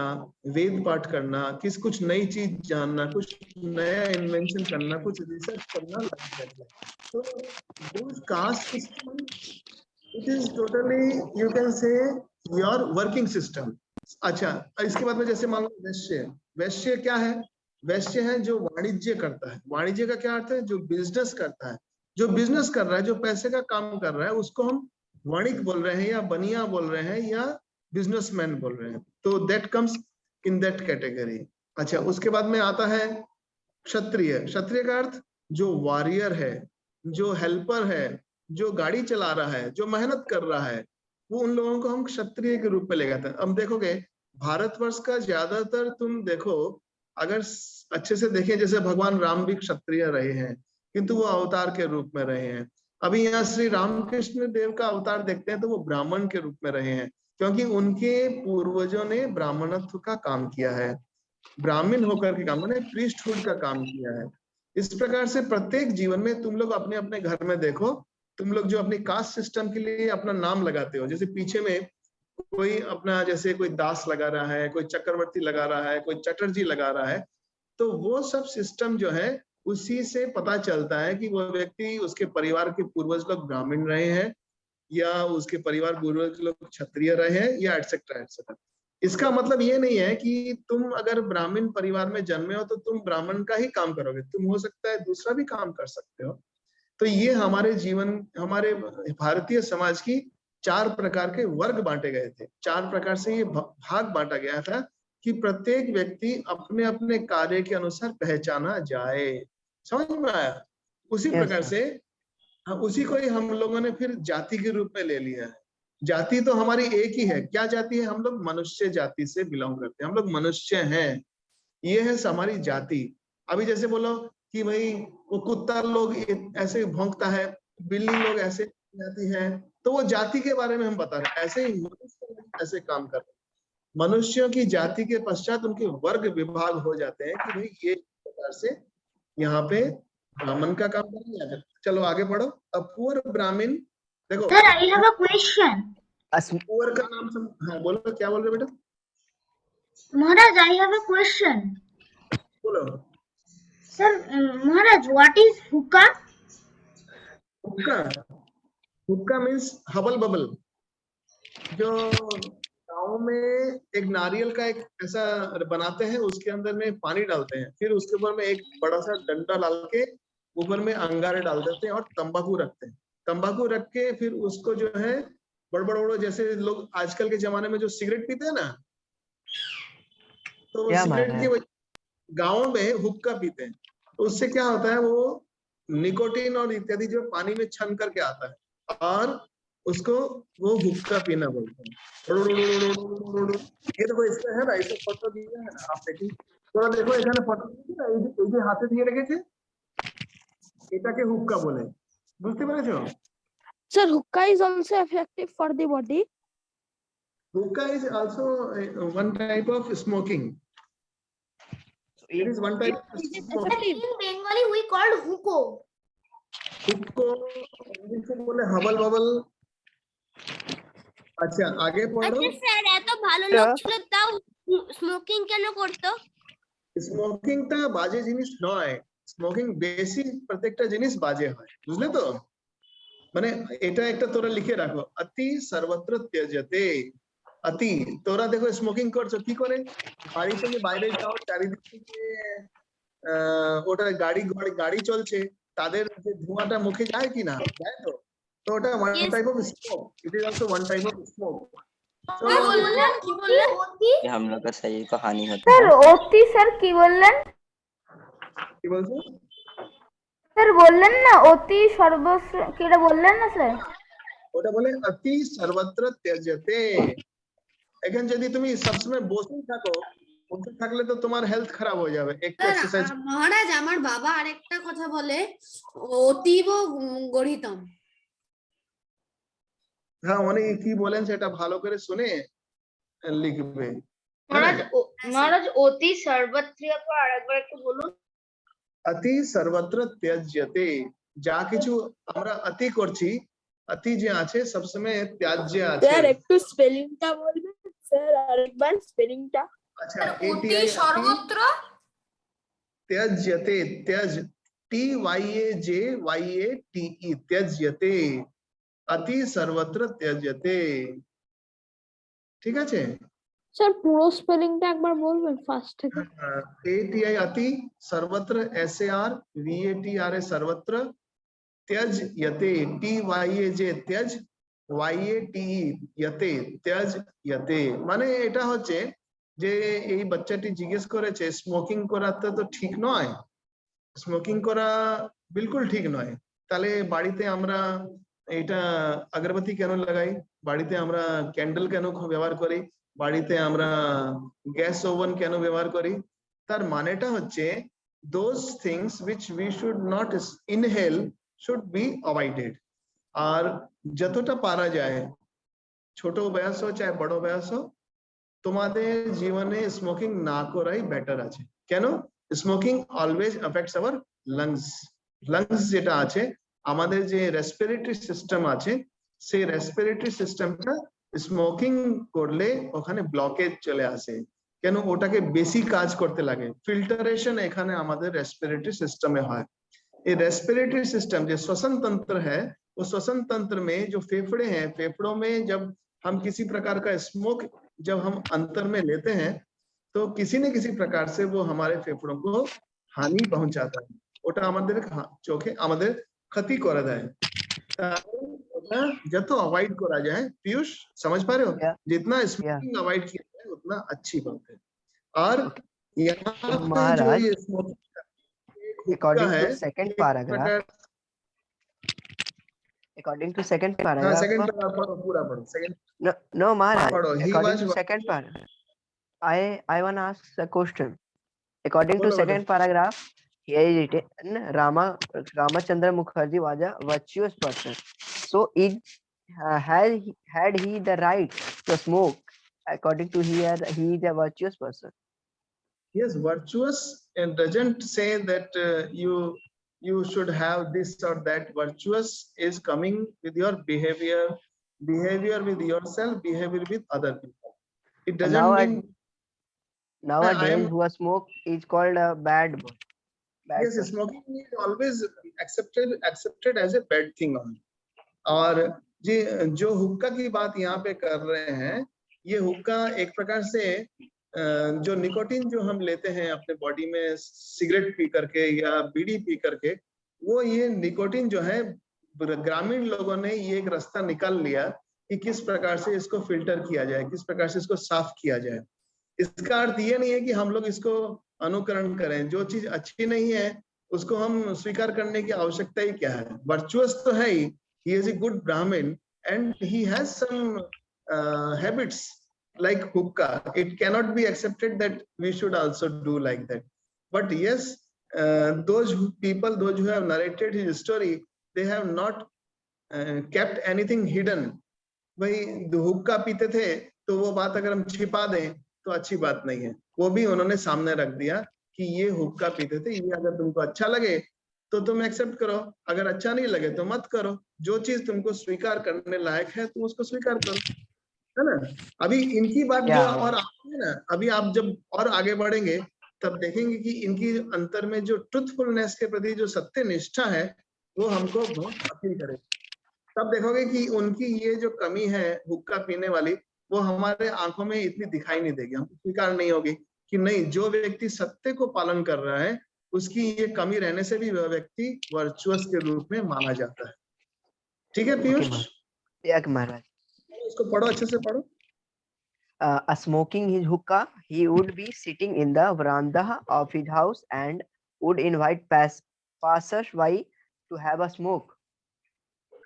वेद पाठ करना, कुछ नई चीज जानना, कुछ नया इन्वेंशन करना, कुछ रिसर्च करना। तो those caste system, it is totally you can say your working system। अच्छा, इसके बाद में जैसे मान लो वैश्य। वैश्य क्या है? वैश्य है जो वाणिज्य करता है। वाणिज्य का क्या अर्थ है? जो बिजनेस करता है, जो बिजनेस कर रहा है, जो पैसे का काम कर रहा है, उसको हम वणिक बोल रहे हैं, या बनिया बोल रहे हैं, या बिजनेसमैन बोल रहे हैं। तो that comes in that category. अच्छा, उसके बाद में आता है क्षत्रिय। क्षत्रिय का अर्थ जो वॉरियर है, जो हेल्पर है, जो गाड़ी चला रहा है, जो मेहनत कर रहा है, वो उन लोगों को हम क्षत्रिय के रूप में ले जाते हैं। अब देखोगे भारतवर्ष का ज्यादातर तुम देखो, अगर अच्छे से देखें, जैसे भगवान राम भी क्षत्रिय रहे हैं, किंतु वो अवतार के रूप में रहे हैं। अभी यहाँ श्री रामकृष्ण देव का अवतार देखते हैं तो वो ब्राह्मण के रूप में रहे हैं, क्योंकि उनके पूर्वजों ने ब्राह्मणत्व का काम किया है, ब्राह्मण होकर के काम, उन्होंने प्रीस्टहुड का काम किया है। इस प्रकार से प्रत्येक जीवन में तुम लोग अपने अपने घर में देखो, तुम लोग जो अपनी कास्ट सिस्टम के लिए अपना नाम लगाते हो, जैसे पीछे में कोई अपना, जैसे कोई दास लगा रहा है, कोई चक्रवर्ती लगा रहा है, कोई चटर्जी लगा रहा है, तो वो सब सिस्टम जो है उसी से पता चलता है कि वो व्यक्ति, उसके परिवार के पूर्वज लोग ब्राह्मण रहे हैं, या उसके परिवार पूर्वज लोग क्षत्रिय रहे हैं, या एटसेट्रा एटसेट्रा। इसका मतलब ये नहीं है कि तुम अगर ब्राह्मण परिवार में जन्मे हो तो तुम ब्राह्मण का ही काम करोगे, तुम हो सकता है दूसरा भी काम कर सकते हो। तो ये हमारे जीवन, हमारे भारतीय समाज की 4 प्रकार के वर्ग बांटे गए थे। 4 प्रकार से ये भाग बांटा गया था कि प्रत्येक व्यक्ति अपने अपने कार्य के अनुसार पहचाना जाए। समझ में आया? उसी प्रकार से उसी को ही हम लोगों ने फिर जाति के रूप में ले लिया है। जाति तो हमारी एक ही है। क्या जाति है? हम लोग मनुष्य जाति से बिलोंग करते हैं, हम लोग मनुष्य हैं, ये है हमारी जाति। अभी जैसे बोलो कि भाई वो कुत्ता लोग ऐसे भौंकता है, बिल्ली लोग ऐसे जाती है, तो वो जाति के बारे में हम बता रहे हैं। ऐसे ही मनुष्य ऐसे काम कर रहे हैं। मनुष्यों की जाति के पश्चात उनके वर्ग विभाग हो जाते हैं कि भाई ये प्रकार से यहाँ पे ब्राह्मण का काम करेंगे। चलो आगे पढ़ो। अब पुअर ब्राह्मण, देखो Sir, I have a question. Poor का नाम हाँ बोलो, क्या बोल रहे बेटा? Maharaj, I have a question. बोलो। Sir, Maharaj, what is hookah? हुक्का मीन्स हबल बबल। जो गाँव में एक नारियल का एक ऐसा बनाते हैं, उसके अंदर में पानी डालते हैं, फिर उसके ऊपर में एक बड़ा सा डंडा डाल के ऊपर में अंगारे डाल देते हैं और तंबाकू रखते हैं। तंबाकू रख के फिर उसको जो है बड़बड़, जैसे लोग आजकल के जमाने में जो सिगरेट पीते हैं ना, तो सिगरेट की गाँव में हुक्का पीते हैं। तो उससे क्या होता है, वो निकोटीन और इत्यादि जो पानी में छन करके आता है, और उसको वो हुक्का पीना बोलते हैं। ये देखो इसमें है ना, इसे फोटो दिया है ना, आप देखिए थोड़ा देखो, এখানে फोटो दिया ना, এই যে হাতে দিয়ে রেখেছে, এটাকে হুক্কা বলে। বুঝতে পেরেছো? Sir, hookah is also effective for the body. Hookah is also one type of smoking. It is one type of smoking. In Bengali, we called hookah. Hookah, English में बोले हबल बबल। अच्छा आगे पढ़ो। আচ্ছা স্যার, এত ভালো লোক ছিল তাও স্মোকিং কেন করতো? স্মোকিংটা বাজে জিনিস নয়, স্মোকিং বেশি প্রত্যেকটা জিনিস বাজে হয়, বুঝলে তো? মানে এটা একটা তোরা লিখে রাখো, অতি সর্বত্র ত্যজ্যতে। অতি, তোরা দেখো স্মোকিং করছো কি করে, বাড়ি থেকে বাইরে যাও, চারিদিক থেকে ওটা গাড়ি চলছে, তাদের যে ধোঁয়াটা মুখে যায় কি না, যায় তো? তো ওটা one type of smoke, it is also one type of smoke. কি বললেন? ये हम लोग का शरीर को हानि होता স্যার है। অতি স্যার কি বললেন? কি বলছো? স্যার বললেন না অতি সর্বস্ব, কিটা বললেন না স্যার? ওটা বলে অতি সর্বত্র ত্যজ্যতে। এখন যদি তুমি সবসময় বসে থাকো, বসে থাকলে তো তোমার হেলথ খারাপ হয়ে যাবে, একটু এক্সারসাইজ। মহারাজ আমার বাবা আরেকটা কথা বলে, অতীব গরিতম। হ্যাঁ, অনেক কি বলেন সেটা ভালো করে শুনে লিখবে। মহারাজ অতি সর্বত্রিয় পর আরেকবার একটু বলুন। অতি সর্বত্র ত্যজ্যতে, যা কিছু আমরা অতি করছি, অতি যে আছে সবসময় ত্যাজ্য আছে। স্যার একটু স্পেলিংটা বলবেন স্যার, আরেকবার স্পেলিংটা। আচ্ছা, অতি সর্বত্র ত্যজ্যতে, ত্যজ TYAJYATE, ত্যজ্যতে, অতি সর্বত্র ত্যজ্যতে। ঠিক আছে স্যার পুরো স্পেলিংটা একবার বলবেন ফার্স্ট থেকে। ATI অতি, সর্বত্র SAR VATRA সর্বত্র, त्यज यते TYAJ त्यज YATE यते त्यজ यते। মানে এটা হচ্ছে যে এই বাচ্চাটি জিজ্ঞেস করেছে স্মোকিং করা তো ঠিক নয়, স্মোকিং করা বিলকুল ঠিক নয়, তাহলে বাড়িতে আমরা এটা আগরবাতি কেন লাগাই, বাড়িতে আমরা ক্যান্ডেল কেন ব্যবহার করি, বাড়িতে আমরা গ্যাস ওভেন কেন ব্যবহার করি? তার মানেটা হচ্ছে those things which we should not inhale should be avoided। আর যতটা পারা যায়, ছোট বয়স হোক চাই বড় বয়স হোক, তোমাদের জীবনে স্মোকিং না করাই বেটার আছে। কেন? Smoking always affects our lungs. Lungs যেটা আছে, আমাদের যে রেসপিরেটরি সিস্টেম আছে, সেই রেসপিরেটরি সিস্টেমটা স্মোকিং করলে ওখানে ব্লকেজ চলে আসে। কেন? ওটাকে বেশি কাজ করতে লাগে। फिल्टरेशन এখানে আমাদের रेस्पिरेटरी सिस्टम में হয়। ये रेस्पिरेटरी सिस्टम जो श्वसन तंत्र है, वो श्वसन तंत्र में जो फेफड़े हैं, फेफड़ों में जब हम किसी प्रकार का स्मोक जब हम अंतर में लेते हैं, तो किसी न किसी प्रकार से वो हमारे फेफड़ों को हानि पहुंचाता है। ওটা আমাদের চোখে আমাদের ক্ষতি করে দেয়। ওটা যত অ্যাভয়েড করা যায়, পিয়ুষ समझ पा रहे हो, जितना स्मोकिंग अवॉइड किया जाए उतना अच्छी बात है। और यहाँ पे जो ये smoking according to second paragraph, according to second paragraph, second paragraph पूरा पढ़ो, second no Maharaj, according was to second paragraph, I want to ask a question. According to second paragraph, here is written Ramachandra Mukherjee was a virtuous person, so had he the right to smoke? According to here, he is a virtuous person. Yes, virtuous and doesn't say that you should have this or that. Virtuous is coming with your behavior with yourself, behavior with other people. It doesn't mean nowadays who smoke is called a bad boy. Yes, smoking is always accepted as a bad thing only. और जो हुक्का की बात यहाँ पे कर रहे हैं, ये हुक्का एक प्रकार से जो निकोटीन जो हम लेते हैं अपने बॉडी में सिगरेट पी करके या बीड़ी पी करके, वो ये निकोटीन जो है ग्रामीण लोगों ने ये एक रास्ता निकाल लिया कि किस प्रकार से इसको फिल्टर किया जाए, किस प्रकार से इसको साफ किया जाए। इसका अर्थ ये नहीं है कि हम लोग इसको अनुकरण करें, जो चीज अच्छी नहीं है उसको हम स्वीकार करने की आवश्यकता ही क्या है। वर्चुअस तो है ही, he is a good Brahmin and he has some habits like hookah. It cannot be accepted that we should also do like that. But yes, those who have narrated his story, they have not kept anything hidden. भाई हुक्का पीते थे तो वो बात अगर हम छिपा दें तो अच्छी बात नहीं है, वो भी उन्होंने सामने रख दिया कि ये हुक्का पीते थे, ये अगर तुमको अच्छा लगे तो तुम एक्सेप्ट करो, अगर अच्छा नहीं लगे तो मत करो, जो चीज तुमको स्वीकार करने लायक है तुम उसको स्वीकार करो, है ना। अभी इनकी बात जो और आगे है ना, अभी आप जब और आगे बढ़ेंगे तब देखेंगे कि इनकी अंतर में जो ट्रुथफुलनेस के प्रति जो सत्य निष्ठा है वो हमको बहुत अपील करे। तब देखोगे कि उनकी ये जो कमी है हुक्का पीने वाली, वो हमारे आंखों में इतनी दिखाई नहीं देगी, हमको स्वीकार नहीं होगी कि नहीं, जो व्यक्ति सत्य को पालन कर रहा है उसकी ये कमी रहने से भी वह व्यक्ति वर्चुअस के रूप में माना जाता है। ठीक है पीयूष? महाराज इसको पढ़ो, अच्छे से पढ़ो। Smoking his hookah, he would be sitting in the veranda of his house and would invite passers-by to have a smoke.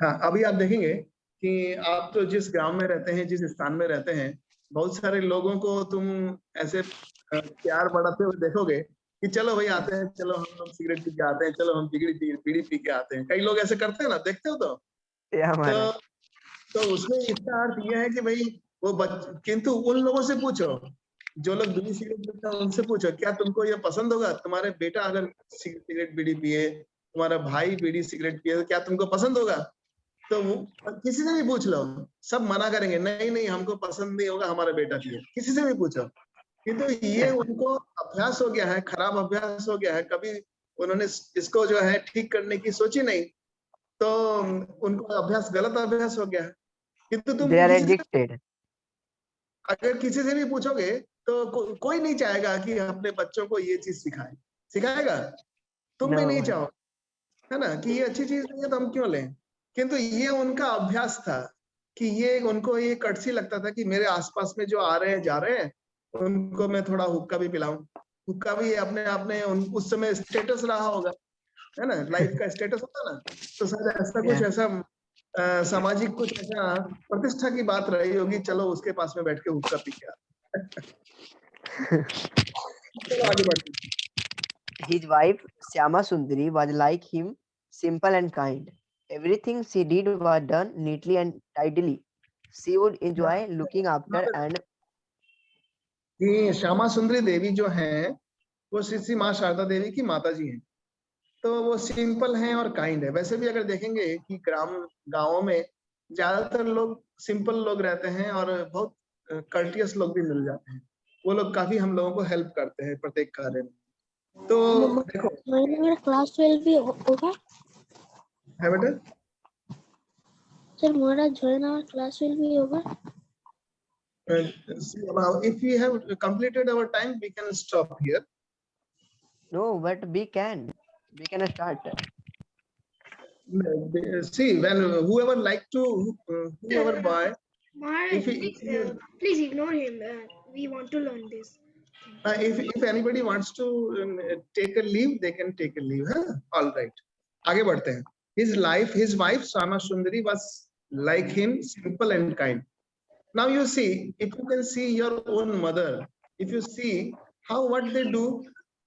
हाँ, अभी आप देखेंगे कि आप तो जिस गांव में रहते हैं, जिस स्थान में रहते हैं, बहुत सारे लोगों को तुम ऐसे प्यार बढ़ाते हुए देखोगे कि चलो भाई आते हैं, चलो हम लोग सिगरेट पी के आते हैं, चलो हम बीड़ी पी के आते हैं। कई लोग ऐसे करते हैं ना, देखते हो तो उसमें इसका अर्थ यह है कि भाई वो किंतु उन लोगों से पूछो जो लोग बीड़ी सिगरेट पीते हैं, उनसे पूछो क्या तुमको ये पसंद होगा? तुम्हारे बेटा अगर सिगरेट बीड़ी पिए, तुम्हारा भाई बीड़ी सिगरेट पिए, तो क्या तुमको पसंद होगा? तो किसी से भी पूछ लो, सब मना करेंगे, नहीं नहीं हमको पसंद नहीं होगा हमारा बेटा पिए। किसी से भी पूछो, किंतु ये उनको अभ्यास हो गया है, खराब अभ्यास हो गया है, कभी उन्होंने इसको जो है ठीक करने की सोची नहीं, तो उनको अभ्यास गलत अभ्यास हो गया है। किंतु तुम अगर किसी से भी पूछोगे तो कोई नहीं चाहेगा कि अपने बच्चों को ये चीज सिखाएगा, तुम भी नहीं चाहो, है ना, कि ये अच्छी चीज नहीं है तो हम क्यों लें। किंतु ये उनका अभ्यास था कि ये उनको ये कटसी लगता था कि मेरे आसपास में जो आ रहे हैं जा रहे हैं उनको मैं थोड़ा हुक्का भी पिलाऊं। हुक्का भी अपने आप में उस समय स्टेटस रहा होगा, है ना, लाइफ का स्टेटस होता ना, तो शायद ऐसा कुछ ऐसा सामाजिक कुछ ऐसा प्रतिष्ठा की बात रही होगी, चलो उसके पास में बैठ के हुक्का पी के चलो आगे बढ़ते। His wife Syama Sundari was like him, simple and kind. Everything she did was done neatly and tidily. She would enjoy looking after and ये श्यामा सुंदरी देवी जो हैं वो श्री माँ शारदा देवी की माता जी हैं, तो वो सिंपल हैं और काइंड है। वैसे भी अगर देखेंगे कि गांवों में ज्यादातर लोग सिंपल लोग रहते हैं और बहुत कर्टियस लोग भी मिल जाते हैं, वो लोग काफी हम लोगों को हेल्प करते हैं प्रत्येक कार्य में। तो देखो क्लास 12 भी होगा है बेटा? सर हमारा जो है ना क्लास 12 भी होगा। If we have completed our time, we can stop here. No, but we can start. See, when whoever like to, whoever boy, please ignore him. We want to learn this. If anybody wants to take a leave, they can take a leave. Huh? All right. आगे बढ़ते हैं. His wife Syama Sundari was like him, simple and kind. Now you see, if you can see your own mother, if you see what they do,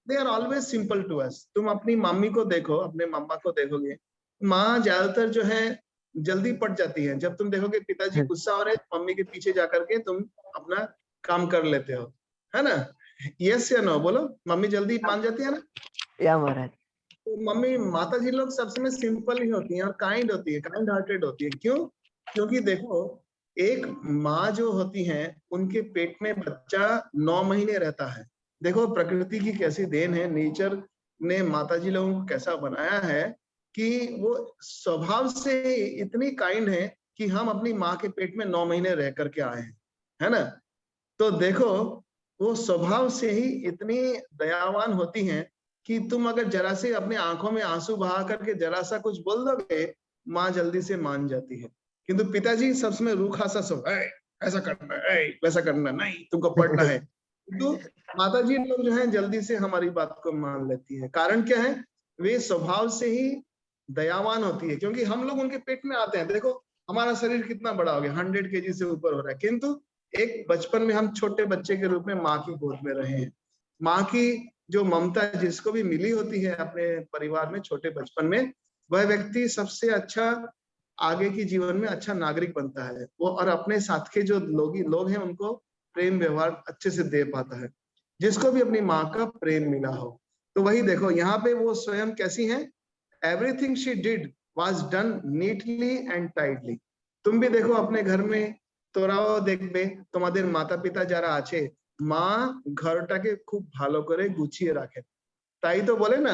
they are always simple to us. तुम अपनी mummy को देखो, अपने मम्मा को देखोगे, माँ ज्यादातर जो है जल्दी पट जाती है। जब तुम देखोगे पिताजी गुस्सा हो रहे, मम्मी के पीछे जाकर के तुम अपना काम कर लेते हो, है ना? यस या नो बोलो, मम्मी जल्दी मान जाती है ना? या महाराज। तो मम्मी माता जी लोग सब समय सिंपल ही होती हैं और काइंड होती है, काइंड हार्टेड होती है। क्यों? क्योंकि देखो एक माँ जो होती है उनके पेट में बच्चा 9 महीने रहता है। देखो प्रकृति की कैसी देन है, नेचर ने माताजी लोगों को कैसा बनाया है कि वो स्वभाव से इतनी काइंड है कि हम अपनी माँ के पेट में 9 महीने रह करके आए हैं, है ना? तो देखो वो स्वभाव से ही इतनी दयावान होती हैं कि तुम अगर जरा से अपने आंखों में आंसू बहा करके जरा सा कुछ बोल दोगे, माँ जल्दी से मान जाती है। किंतु पिताजी सब समय रूखा सा सब ऐसा करना है, वैसा करना नहीं, तुमको पढ़ना है। तो माता जी लोग जो है जल्दी से हमारी बात को मान लेती है। कारण क्या है? वे स्वभाव से ही दयावान होती है, क्योंकि हम लोग उनके पेट में आते हैं। देखो हमारा शरीर कितना बड़ा हो गया, 100 kg से ऊपर हो रहा है, किंतु एक बचपन में हम छोटे बच्चे के रूप में माँ की गोद में रहे हैं। माँ की जो ममता जिसको भी मिली होती है अपने परिवार में छोटे बचपन में, वह व्यक्ति सबसे अच्छा आगे की जीवन में अच्छा नागरिक बनता है वो, और अपने साथ के जो लोग हैं उनको प्रेम व्यवहार अच्छे से दे पाता है, जिसको भी अपनी माँ का प्रेम मिला हो। तो वही देखो यहाँ पे वो स्वयं कैसी हैं, everything she did was done neatly and tightly. तुम भी देखो अपने घर में, তোরাও দেখবে তোমাদের মাতা পিতা যারা আছে মা ঘরটাকে খুব ভালো করে গুছিয়ে রাখে। তাই তো বলে না,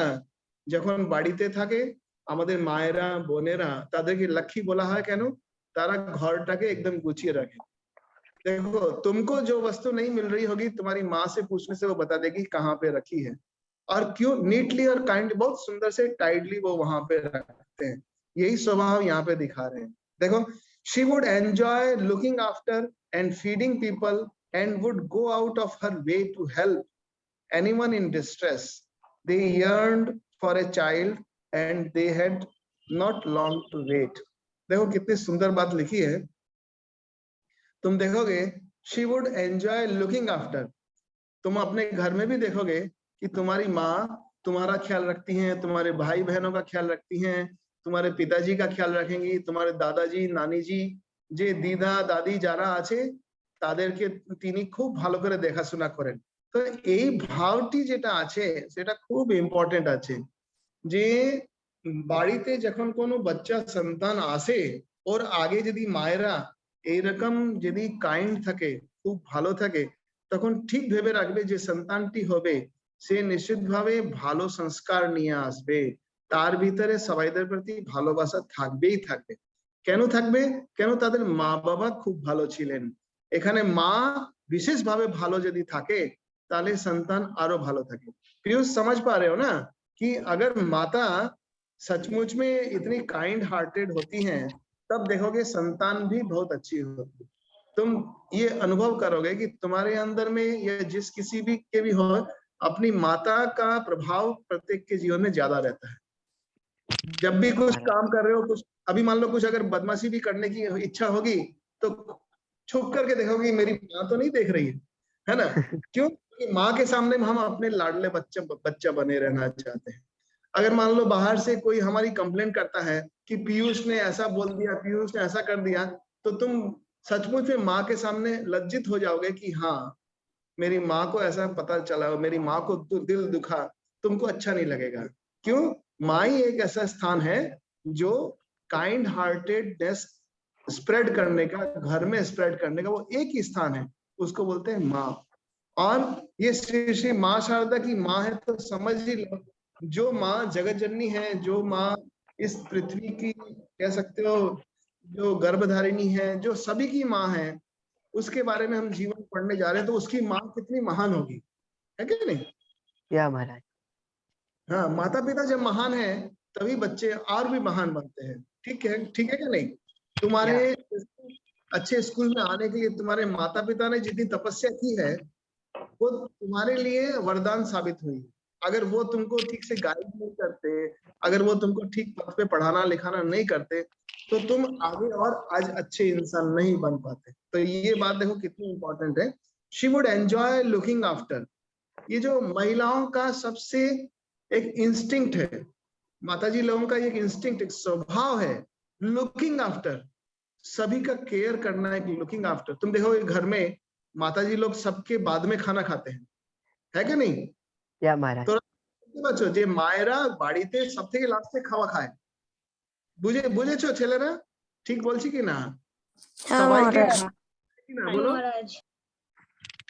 যখন বাড়িতে থাকে আমাদের মায়েরা বোনেরা তাদেরকে লক্ষ্মী বলা হয় কেন, তারা ঘরটাকে एकदम गुछिए रखे। देखो तुमको जो वस्तु नहीं मिल रही होगी तुम्हारी माँ से पूछने से वो बता देगी कहाँ पे रखी है, और क्यों नीटली और काइंड बहुत सुंदर से टाइटली वो वहां पे रखते हैं। यही स्वभाव यहाँ पे दिखा रहे हैं। देखो she would enjoy looking after and feeding people and would go out of her way to help anyone in distress. They yearned for a child and they had not long to wait. देखो कितनी सुंदर बात लिखी है। तुम देखोगे she would enjoy looking after, तुम अपने घर में भी देखोगे कि तुम्हारी माँ तुम्हारा ख्याल रखती हैं, तुम्हारे भाई बहनों का ख्याल रखती हैं, तुम्हारे पिताजी का ख्याल रखेंगी, तुम्हारे दादाजी नानी जी যে দিদা দাদি যারা আছে তাদেরকে তিনি খুব ভালো করে দেখাশোনা করেন। তো এই ভাবটি যেটা আছে সেটা খুব ইম্পর্টেন্ট আছে, যে বাড়িতে যখন কোনো বাচ্চা সন্তান আসে ওর আগে যদি মায়েরা এইরকম যদি কাইন্ড থাকে, খুব ভালো থাকে, তখন ঠিক ভেবে রাখবে যে সন্তানটি হবে সে নিশ্চিতভাবে ভালো সংস্কার নিয়ে আসবে, তার ভিতরে সবাইদের প্রতি ভালোবাসা থাকবেই থাকবে। কেন থাকবে, কেন তাদের মা বাবা খুব ভালো ছিলেন। এখানে মা বিশেষভাবে ভালো যদি থাকে তাহলে সন্তান আরো ভালো থাকে। पीयूष समझ पा रहे हो ना कि अगर माता सचमुच में इतनी काइंड हार्टेड होती हैं तब देखोगे संतान भी बहुत अच्छी होती। तुम ये अनुभव करोगे कि तुम्हारे अंदर में या जिस किसी भी के भी हो, अपनी माता का प्रभाव प्रत्येक के जीवन में ज्यादा रहता है। जब भी कुछ काम कर रहे हो, कुछ अभी मान लो कुछ अगर बदमाशी भी करने की इच्छा होगी तो छुप करके देखोगे मेरी माँ तो नहीं देख रही है ना। क्यों? क्योंकि माँ के सामने हम अपने लाडले बच्चा बने रहना चाहते हैं। अगर मान लो बाहर से कोई हमारी कंप्लेंट करता है कि पीयूष ने ऐसा बोल दिया, पीयूष ने ऐसा कर दिया, तो तुम सचमुच में माँ के सामने लज्जित हो जाओगे कि हाँ मेरी माँ को ऐसा पता चला, मेरी माँ को दिल दुखा, तुमको अच्छा नहीं लगेगा। क्यों? माँ ही एक ऐसा स्थान है जो काइंड हार्टेडनेस स्प्रेड करने का, घर में स्प्रेड करने का वो एक ही स्थान है, उसको बोलते हैं माँ। और ये श्री श्री माँ शारदा की माँ है तो समझ ही लो, जो माँ जगत जननी है, जो माँ इस पृथ्वी की कह सकते हो जो गर्भधारिणी है, जो सभी की माँ है, उसके बारे में हम जीवन पढ़ने जा रहे हैं, तो उसकी माँ कितनी महान होगी, है कि नहीं? या महाराज। हाँ, माता पिता जब महान है तभी बच्चे और भी महान बनते हैं। ठीक है क्या नहीं? तुम्हारे अच्छे स्कूल में आने के लिए तुम्हारे माता पिता ने जितनी तपस्या की है वो तुम्हारे लिए वरदान साबित हुई। अगर वो तुमको ठीक से गाइड नहीं करते, अगर वो तुमको ठीक पथ पे पढ़ाना लिखाना नहीं करते तो तुम आगे और आज अच्छे इंसान नहीं बन पाते। तो ये बात देखो कितनी इंपॉर्टेंट है। She would enjoy looking after, ये जो महिलाओं का सबसे एक इंस्टिंक्ट है, माताजी लोगों का एक इंस्टिंक्ट, एक स्वभाव है, लुकिंग आफ्टर, सभी का केयर करना, एक लुकिंग आफ्टर। तुम देखो घर में माताजी लोग सबके बाद में खाना खाते हैं, है कि नहीं? या महाराज। तो बच्चो जे मायरा বাড়িতে সবথেকে লাস্টে খাওয়া খায়, বুঝেছো ছেলেরা? ঠিক বলছি কি না? সবাইকে কি না বলো?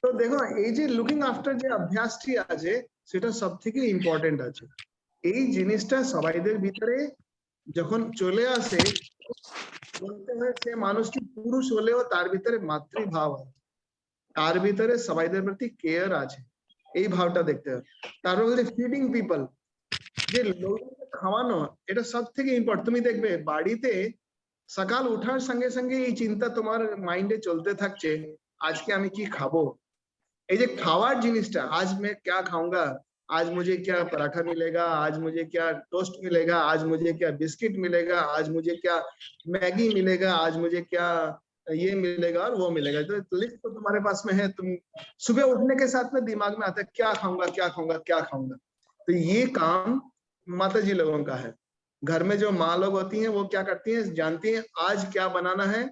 তো দেখো এই যে লুকিং আফটার যে অভ্যাসটি আছে সেটা সবথেকে ইম্পর্টেন্ট আছে। এই জিনিসটা সবাইদের ভিতরে যখন চলে আসে বলতে হয় সে মানুষটি পুরুষ হলেও তার ভিতরে মাতৃভাব আছে, তার ভিতরে সবাইদের প্রতি কেয়ার আছে, এই ভাবটা দেখতে হবে। তারপর বলতে ফিডিং পিপল, যে লোককে খাওয়ানো, এটা সব থেকে ইম্পর্টেন্ট। তুমি দেখবে বাড়িতে সকাল ওঠার সঙ্গে সঙ্গে এই চিন্তা তোমার মাইন্ডে চলতে থাকছে আজকে আমি কি খাবো। এই যে খাওয়ার জিনিসটা, आज मैं क्या खाऊंगा, आज मुझे क्या पराठा मिलेगा, आज मुझे क्या टोस्ट मिलेगा, आज मुझे क्या बिस्किट मिलेगा, आज मुझे क्या मैगी मिलेगा, आज मुझे क्या ये मिलेगा और वो मिलेगा। तो लिस्ट तो तुम्हारे पास में है, तुम सुबह उठने के साथ में दिमाग में आता है क्या खाऊंगा क्या खाऊंगा क्या खाऊंगा। तो ये काम माता जी लोगों का है। घर में जो माँ लोग होती हैं वो क्या करती हैं, जानती हैं आज क्या बनाना है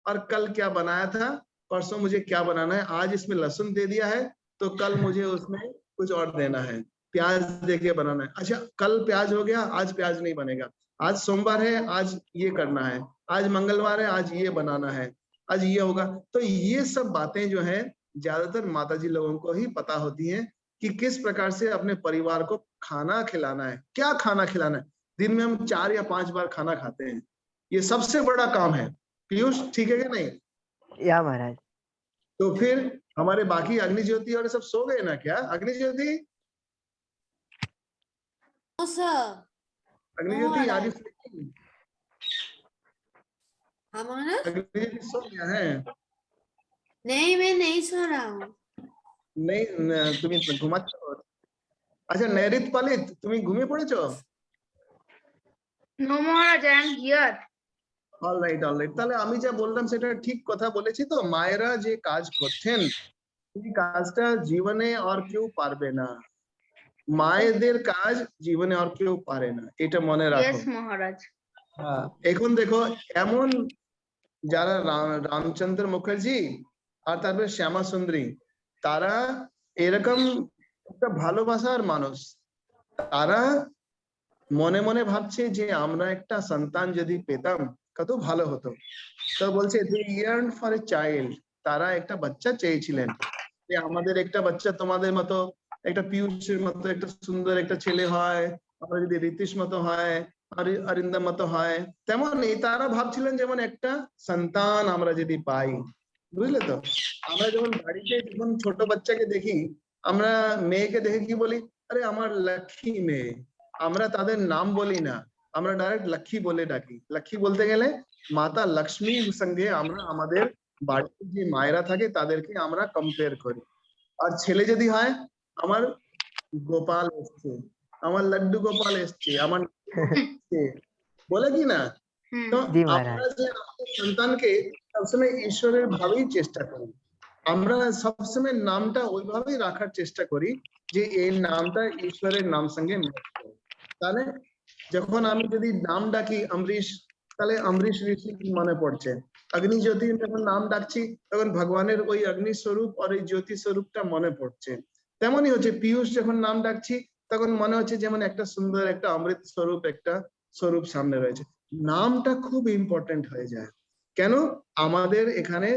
और कल क्या बनाया था, परसों मुझे क्या बनाना है, आज इसमें लहसुन दे दिया है तो कल मुझे उसमें कुछ और देना है, प्याज देके बनाना है। अच्छा कल प्याज हो गया, आज प्याज नहीं बनेगा, आज सोमवार है आज ये करना है, आज मंगलवार है आज ये बनाना है, आज ये होगा। तो ये सब बातें जो है ज्यादातर माताजी लोगों को ही पता होती हैं कि किस प्रकार से अपने परिवार को खाना खिलाना है, क्या खाना खिलाना है। दिन में हम 4 या 5 बार खाना खाते हैं, ये सबसे बड़ा काम है। पीयूष ठीक है कि नहीं? या महाराज। तो फिर हमारे बाकी अग्नि ज्योति और सब सो गए ना क्या? अग्नि ज्योति, अग्नि ज्योति आज हमारा अग्नि ज्योति सो गया है? नहीं, मैं नहीं सो रहा हूँ। नहीं তুমি ঘুমাচ্ছ? আচ্ছা নৈরিত পালিত তুমি ঘুমিয়ে পড়েছো? No Maharaj, I am here. Alright alright, তাহলে আমি যা বললাম সেটা ঠিক কথা বলেছি তো? মায়েরা যে কাজ করছেন এই কাজটা জীবনে আর কেউ পারবে না, মায়েদের কাজ জীবনে আর কেউ পারে না, এটা মনে রাখো। Yes Maharaj. হ্যাঁ, এখন দেখো এমন যারা রামচন্দ্র মুখার্জি আর তারপরে শ্যামা সুন্দরী, তারা এরকম একটা ভালোবাসার মানুষ, তারা মনে মনে ভাবছে যে আমরা একটা সন্তান যদি পেতাম কত ভালো হতো। তো বলছে they yearned for a child, তারা একটা বাচ্চা চেয়েছিলেন যে আমাদের একটা বাচ্চা তোমাদের মতো, একটা পিয়ুষের মতো একটা সুন্দর একটা ছেলে হয়, আমরা যদি রীতিশ মতো হয়, অরিন্দম মতো হয়, তেমনই তারা ভাবছিলেন যেমন একটা সন্তান আমরা যদি পাই। বুঝলে তো? আমরা যখন বাড়িতে যখন ছোট বাচ্চাকে দেখি, আমরা মেয়েকে দেখে কি বলি, আরে আমার লক্ষ্মী মেয়ে, আমরা তাদের নাম বলি না, আমরা ডাইরেক্ট লক্ষ্মী বলে ডাকি। লক্ষ্মী বলতে গেলে মাতা লক্ষ্মীর সঙ্গে আমরা আমাদের বাড়িতে যে মায়েরা থাকে তাদেরকে আমরা কম্পেয়ার করি। আর ছেলে যদি হয় আমার গোপাল এসছে, আমার লাড্ডু গোপাল এসছে, আমার বলে কি না? তো আমরা যে আমাদের সন্তানকে সবসময় ঈশ্বরের ভাবেই চেষ্টা করি, আমরা সবসময় নামটা ওইভাবেই রাখার চেষ্টা করি যে এই নামটা ঈশ্বরের নাম সঙ্গে ম্যাচ করে। তাহলে যখন আমি যদি নাম ডাকি অমৃশ, তাহলে অমৃশ ঋষি মনে পড়ছে। অগ্নি জ্যোতি যখন নাম ডাকছি তখন ভগবানের ওই অগ্নি স্বরূপ আর ওই জ্যোতি স্বরূপটা মনে পড়ছে। তেমনই হচ্ছে পীয়ূষ যখন নাম ডাকছি তখন মনে হচ্ছে যেমন একটা সুন্দর একটা অমৃত স্বরূপ একটা স্বরূপ সামনে রয়েছে। নামটা খুব ইম্পর্টেন্ট হয়ে যায়। কেন? আমাদের এখানে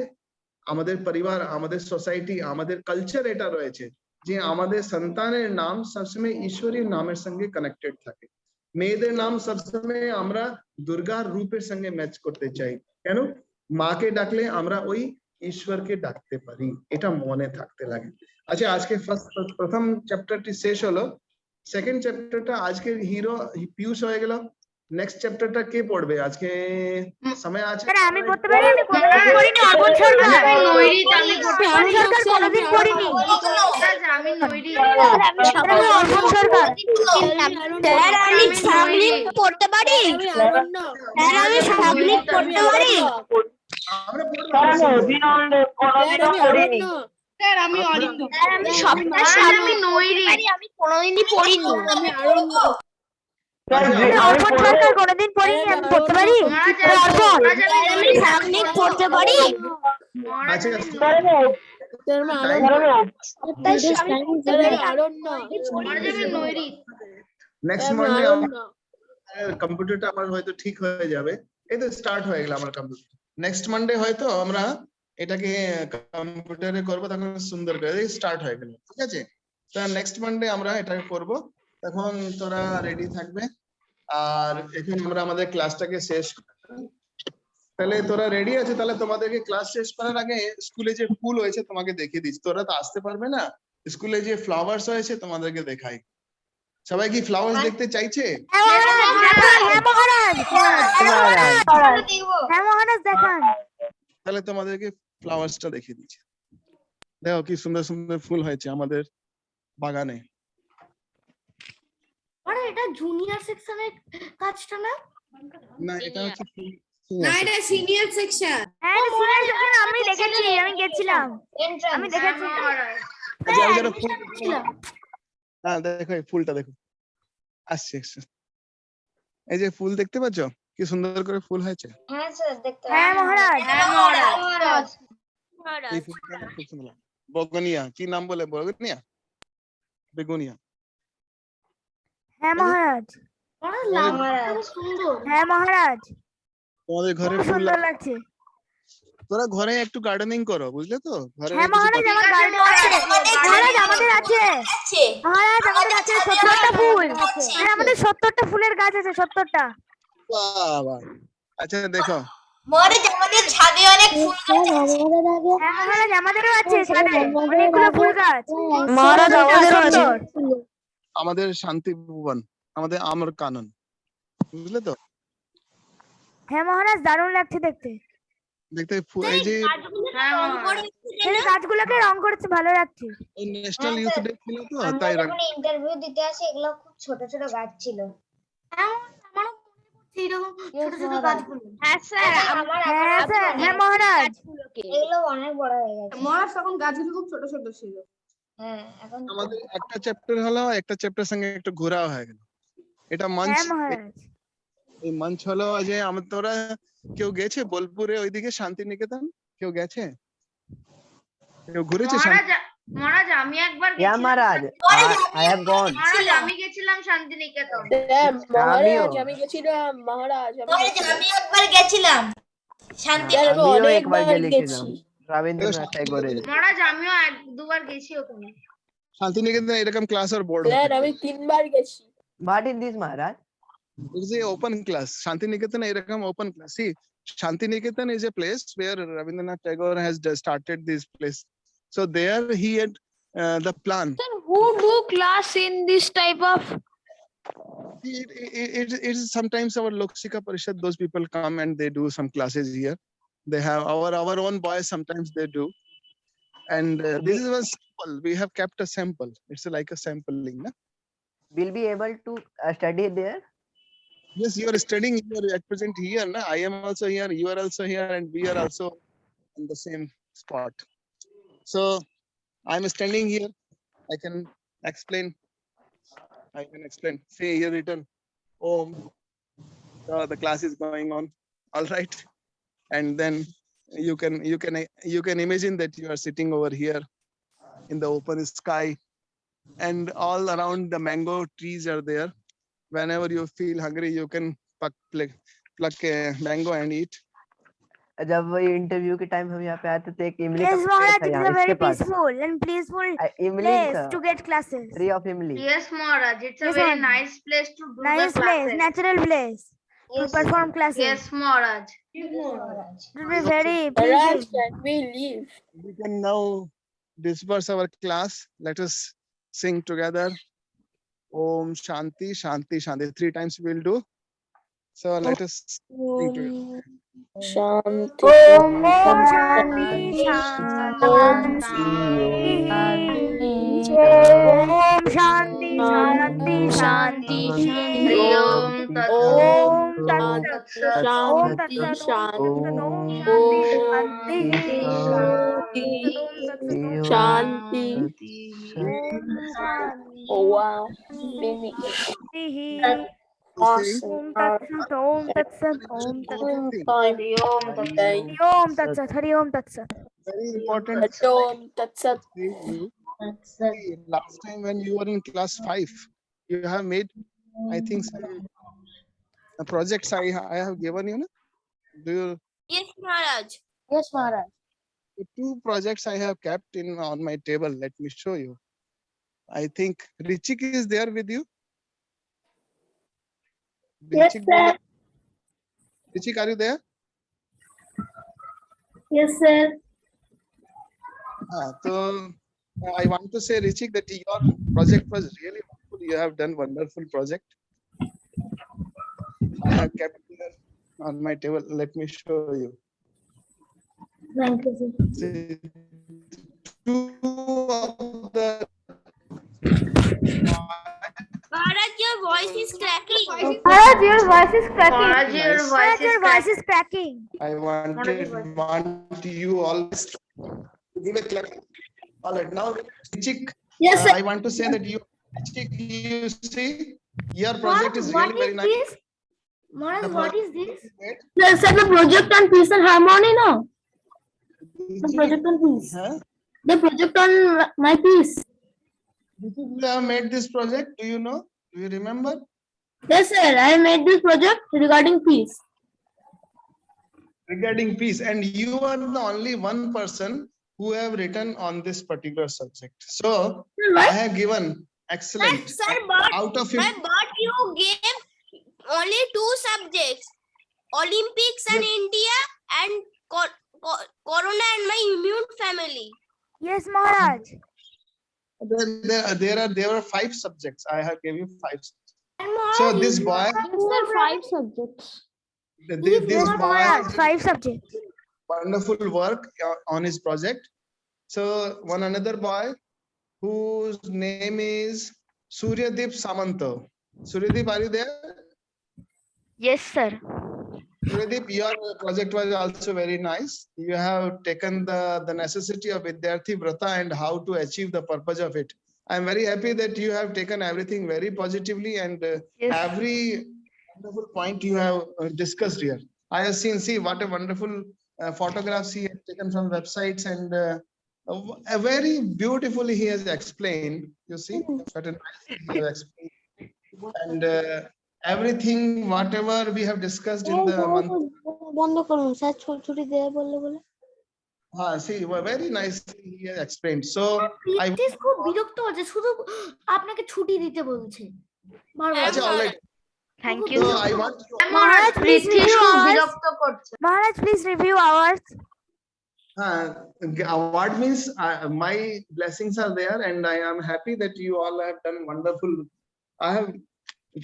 আমাদের পরিবার, আমাদের সোসাইটি, আমাদের কালচার এটা রয়েছে যে আমাদের সন্তানের নাম সবসময় ঈশ্বরের নামের সঙ্গে কানেক্টেড থাকে। মেয়েদের নাম সবসময় আমরা দুর্গার রূপের সঙ্গে ম্যাচ করতে চাই। কেন? মাকে ডাকলে আমরা ওই ঈশ্বরকে ডাকতে পারি, এটা মনে থাকতে লাগে। আচ্ছা আজকে প্রথম চ্যাপ্টারটি শেষ হলো, সেকেন্ড চ্যাপ্টারটা আজকের হিরো পীয়ূষ হয়ে গেল। নেক্সট চ্যাপ্টারটা কে পড়বে আজকে? সময় আছে? আমি পড়তে পারি, আমি কোনোদিন পড়িনি। অর্পণ সরকার, আমি নৈরিত, আমি অর্পণ সরকার কোনোদিন পড়িনি। আমি নৈরিত। আমি অর্পণ সরকার। স্যার আমি সামনে পড়তে পারি? স্যার আমি সামনে পড়তে পারি? আমরা পড়বো। স্যার আমি অরিন্দ। স্যার আমি সপ্তাহ আমি নৈরিত। আমি কোনোদিনই পড়িনি। অর্পণ সরকার কোনোদিন পড়িনি, আমি পড়তে পারি। অর্পণ, আমি সামনে পড়তে পারি? আচ্ছা নেক্সট মানডে কম্পিউটারটা আমার হয়তো ঠিক হয়ে যাবে। এই তো স্টার্ট হয়ে গেল আমার কম্পিউটার। নেক্সট মানডে হয়তো আমরা এটাকে কম্পিউটারে করবো, তখন সুন্দর করে স্টার্ট হয়ে গেল। ঠিক আছে, তা নেক্সট মানডে আমরা এটাকে করব, তখন তোরা রেডি থাকবে। আর এখন আমরা আমাদের ক্লাসটাকে শেষ করি। তাহলে তোরা রেডি আছে? তাহলে তোমাদেরকে ক্লাস শেষ করার আগে স্কুলে যে ফুল হয়েছে তোমাকে দেখিয়ে দিচ্ছি। তোরা তো আসতে পারবে না, স্কুলে যে ফ্লাওয়ার্স হয়েছে তোমাদেরকে দেখাই। সবাই কি ফ্লাওয়ার্স দেখতে চাইছে? তাহলে তোমাদেরকে ফ্লাওয়ার্সটা দেখিয়ে দিচ্ছি। দেখো কি সুন্দর সুন্দর ফুল হয়েছে আমাদের বাগানে। আরে এটা জুনিয়র সেকশনের কাজটা না? না এটা হচ্ছে না, এটা সিনিয়র সেকশন। হ্যাঁ সিনিয়র সেকশন, আমি দেখেছি, আমি গেছিলাম, আমি দেখেছি। আচ্ছা আমি যেটা ফুল হ্যাঁ দেখো এই ফুলটা দেখো আসছে। এই যে ফুল দেখতে পাচ্ছ কি সুন্দর করে ফুল হয়েছে হ্যাঁ স্যার দেখতে হ্যাঁ মহারাজ। হ্যাঁ মহারাজ। এই ফুলটা আমার খুব সুন্দর লাগে। বগনিয়া কি নাম বলে বগনিয়া বেগুনিয়া হ্যাঁ মহারাজ। খুব সুন্দর। হ্যাঁ মহারাজ, তোমাদের ঘরে খুব ফুল সুন্দর লাগছে। তোরা ঘরে একটু গার্ডেনিং করো বুঝলে তো ঘরে হ্যাঁ কিছু মহারাজ, করো। আমার গার্ডেন আছে। মহারাজ আমাদের আছে। মহারাজ আমাদের আছে 70টা ফুল। আর আমাদের 70টা ফুলের গাছ আছে, 70টা। বাবা আচ্ছা দেখো মহারাজ আমাদের ছাদে অনেক ফুল গাছ আছে। হ্যাঁ মহারাজ আমাদেরও আছে ছাদে অনেকগুলো ফুল গাছ। মহারাজ আমাদেরও আছে। আমাদের শান্তি ভুবন আমাদের আমর কানন বুঝলে তো হ্যাঁ মহারাজ, দারুণ লাগছে দেখতে। দেখতে এই যে হ্যাঁ মহারাজ। এই গাছগুলোকে রং করেছে, ভালো লাগছে। ন্যাশনাল ইউথ ডে ছিল তো তাই আমরা যখন ইন্টারভিউ দিতে আসি এগুলো খুব ছোট ছোট গাছ ছিল। আমারও এরকম ছোট ছোট গাছগুলো। হ্যাঁ স্যার, হ্যাঁ স্যার, হ্যাঁ মহারাজ। এগুলো অনেক বড় হয়ে গেছে। মহারাজ তখন গাছগুলো খুব ছোট ছোট ছিল। হ্যাঁ এখন আমাদের একটা চ্যাপ্টার হলো একটা চ্যাপ্টার সঙ্গে একটু ঘোরা হয়ে গেল এটা মঞ্চ হ্যাঁ মহারাজ। এই মঞ্চ হলো যে আমাদের তোরা কেউ গেছে বোলপুরে ওইদিকে শান্তিনিকেতন কেউ গেছে কেউ ঘুরেছে মহারাজ মহারাজ আমি একবার Yeah, গেছিলাম Maharaj. I have gone. মহারাজ আমি গেছিলাম শান্তিনিকেতন। মহারাজ আমি গেছিলাম, মহারাজ মহারাজ আমি একবার গেছিলাম শান্তি। আমি আমিও একবার অনেকবার গেছিলাম গেছি। রবীন্দ্রনাথ ট্যাগোরের। মহারাজ আমিও এক দুবার গেছি ওখানে। শান্তিনিকেতন এরকম ক্লাস আর বোর্ড স্যার আমি 3বার গেছি। What is this, Maharaj? It's a open class. Shantiniketan erakam open class. See, Shantiniketan is a place where Rabindranath Tagore has started this place. So there he had the plan. Who do class in this type of? It is sometimes our Lokshika Parishad, those people come and they do some classes here. They have our own boys, sometimes they do. And this is a sample. We have kept a sample. It's like a sampling. Na? Will be able to study there? Yes, you are studying here at present here. Na? I am also here, you are also here, and we are also in the same spot. So I am standing here. I can explain. See here written Om. The class is going on. All right. And then you can imagine that you are sitting over here in the open sky, and all around the mango trees are there. Whenever you feel hungry, you can pluck a mango and eat. जब वो interview के time हम यहाँ पे आए थे तो एक इमली का Yes पेड़ Maharaj, था it is यहाँ a very इसके पास peaceful and peaceful इमली place to get classes. Tree of इमली Yes Maharaj, it's a Yes, very Maharaj. nice place to do Nice the place, classes. natural place to Yes, perform classes. Yes Maharaj. Maharaj. It will be very Maharaj, pleasing. can we leave? We can now disperse our class. Let us sing together. Om Shanti Shanti Shanti. 3 times we'll do. So let us sing together. Shanti. Om Shanti Om Shanti Shanti Shanti Hri Om Tat Om Tat Sat. Om Tat Sat Om Shanti Shanti Shanti. Oh wow. Finish. Awesome. Om Tat Sat Om Tat Sat Time. Hri Om Tat Sat. Om Tat Sat Hari Om Tat Sat. Very important. Tom, that's it. See, last time when you were in class 5, you have made, I think, some projects I have given you. No? Do you? Yes, Maharaj. Yes, Maharaj. The 2 projects I have kept on my table. Let me show you. I think Richik is there with you. Yes, sir. Richik, are you there? Yes, sir. So I want to say, Richik, that your project was really wonderful. You have done wonderful project. I have kept here on my table. Let me show you. Thank you, sir. See, 2 of the Maharaj, your voice is cracking. Maharaj, your voice is cracking. Maharaj, your Nice. voice Your is voice is cracking. I want you all to give a clap. All right, now, Richik, Yes, sir. I want to say that you see, your project is really very nice. Maharaj, what is this? Sir, the project on peace and harmony, no? The project on peace. Huh? The project on my peace. Did you have made this project? Do you know? Do you remember? Yes, sir. I made this project regarding peace. Regarding peace, and you are the only one person who have written on this particular subject. So I have given excellent Sir, but out of Sir, 50. but you gave only 2 subjects, Olympics and India and Corona and my immune family. Yes, Maharaj. There were 5 subjects. I have given you 5 subjects. So this boy, Sir, 5 subjects. this Yes, boy Maharaj. 5 subjects. wonderful work on his project. So one another boy whose name is Suryadip Samanta. Suryadip, are you there? Yes, sir. Suryadip, your project was also very nice. You have taken the necessity of Vidyarthi Vrata and how to achieve the purpose of it. I'm very happy that you have taken everything very positively, and Yes. every wonderful point you have discussed here. I have seen, see what a wonderful photographs he has taken from websites, and very beautifully he has explained. You see, what a nice thing he has explained. And everything, whatever we have discussed in the month. বন্ধ করুন sir ছুটি দেবে বললে বলে See, very nicely he has explained. So I princess খুব বিরক্ত হচ্ছে, শুধু আপনাকে ছুটি দিতে বলছে বারবার। Acha, all right. Thank you. So I want you, Maharaj, please princess review খুব ours. বিরক্ত করছে। Maharaj, please review ours. award means my blessings are there, and I am happy that you all have done wonderful. I have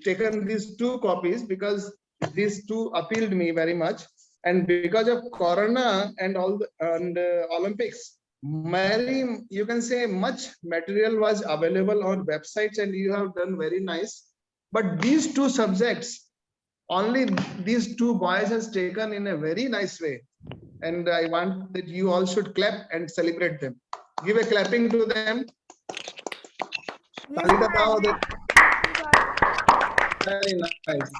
taken these 2 copies because these 2 appealed me very much, and because of Corona and all Olympics, very, you can say, much material was available on websites, and you have done very nice. But these 2 subjects, only these 2 boys has taken in a very nice way, and I want that you all should clap and celebrate them. Give a clapping to them. Talita Tao, very nice.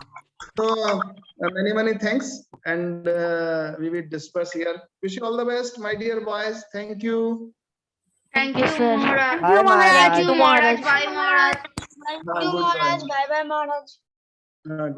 So many thanks, and we will disperse here. Wish you all the best, my dear boys. Thank you. Thank you, sir. Maharaj. Bye, Maharaj. Thank you, Maharaj. Bye, Maharaj. Good Maharaj. Bye bye, Maharaj. good.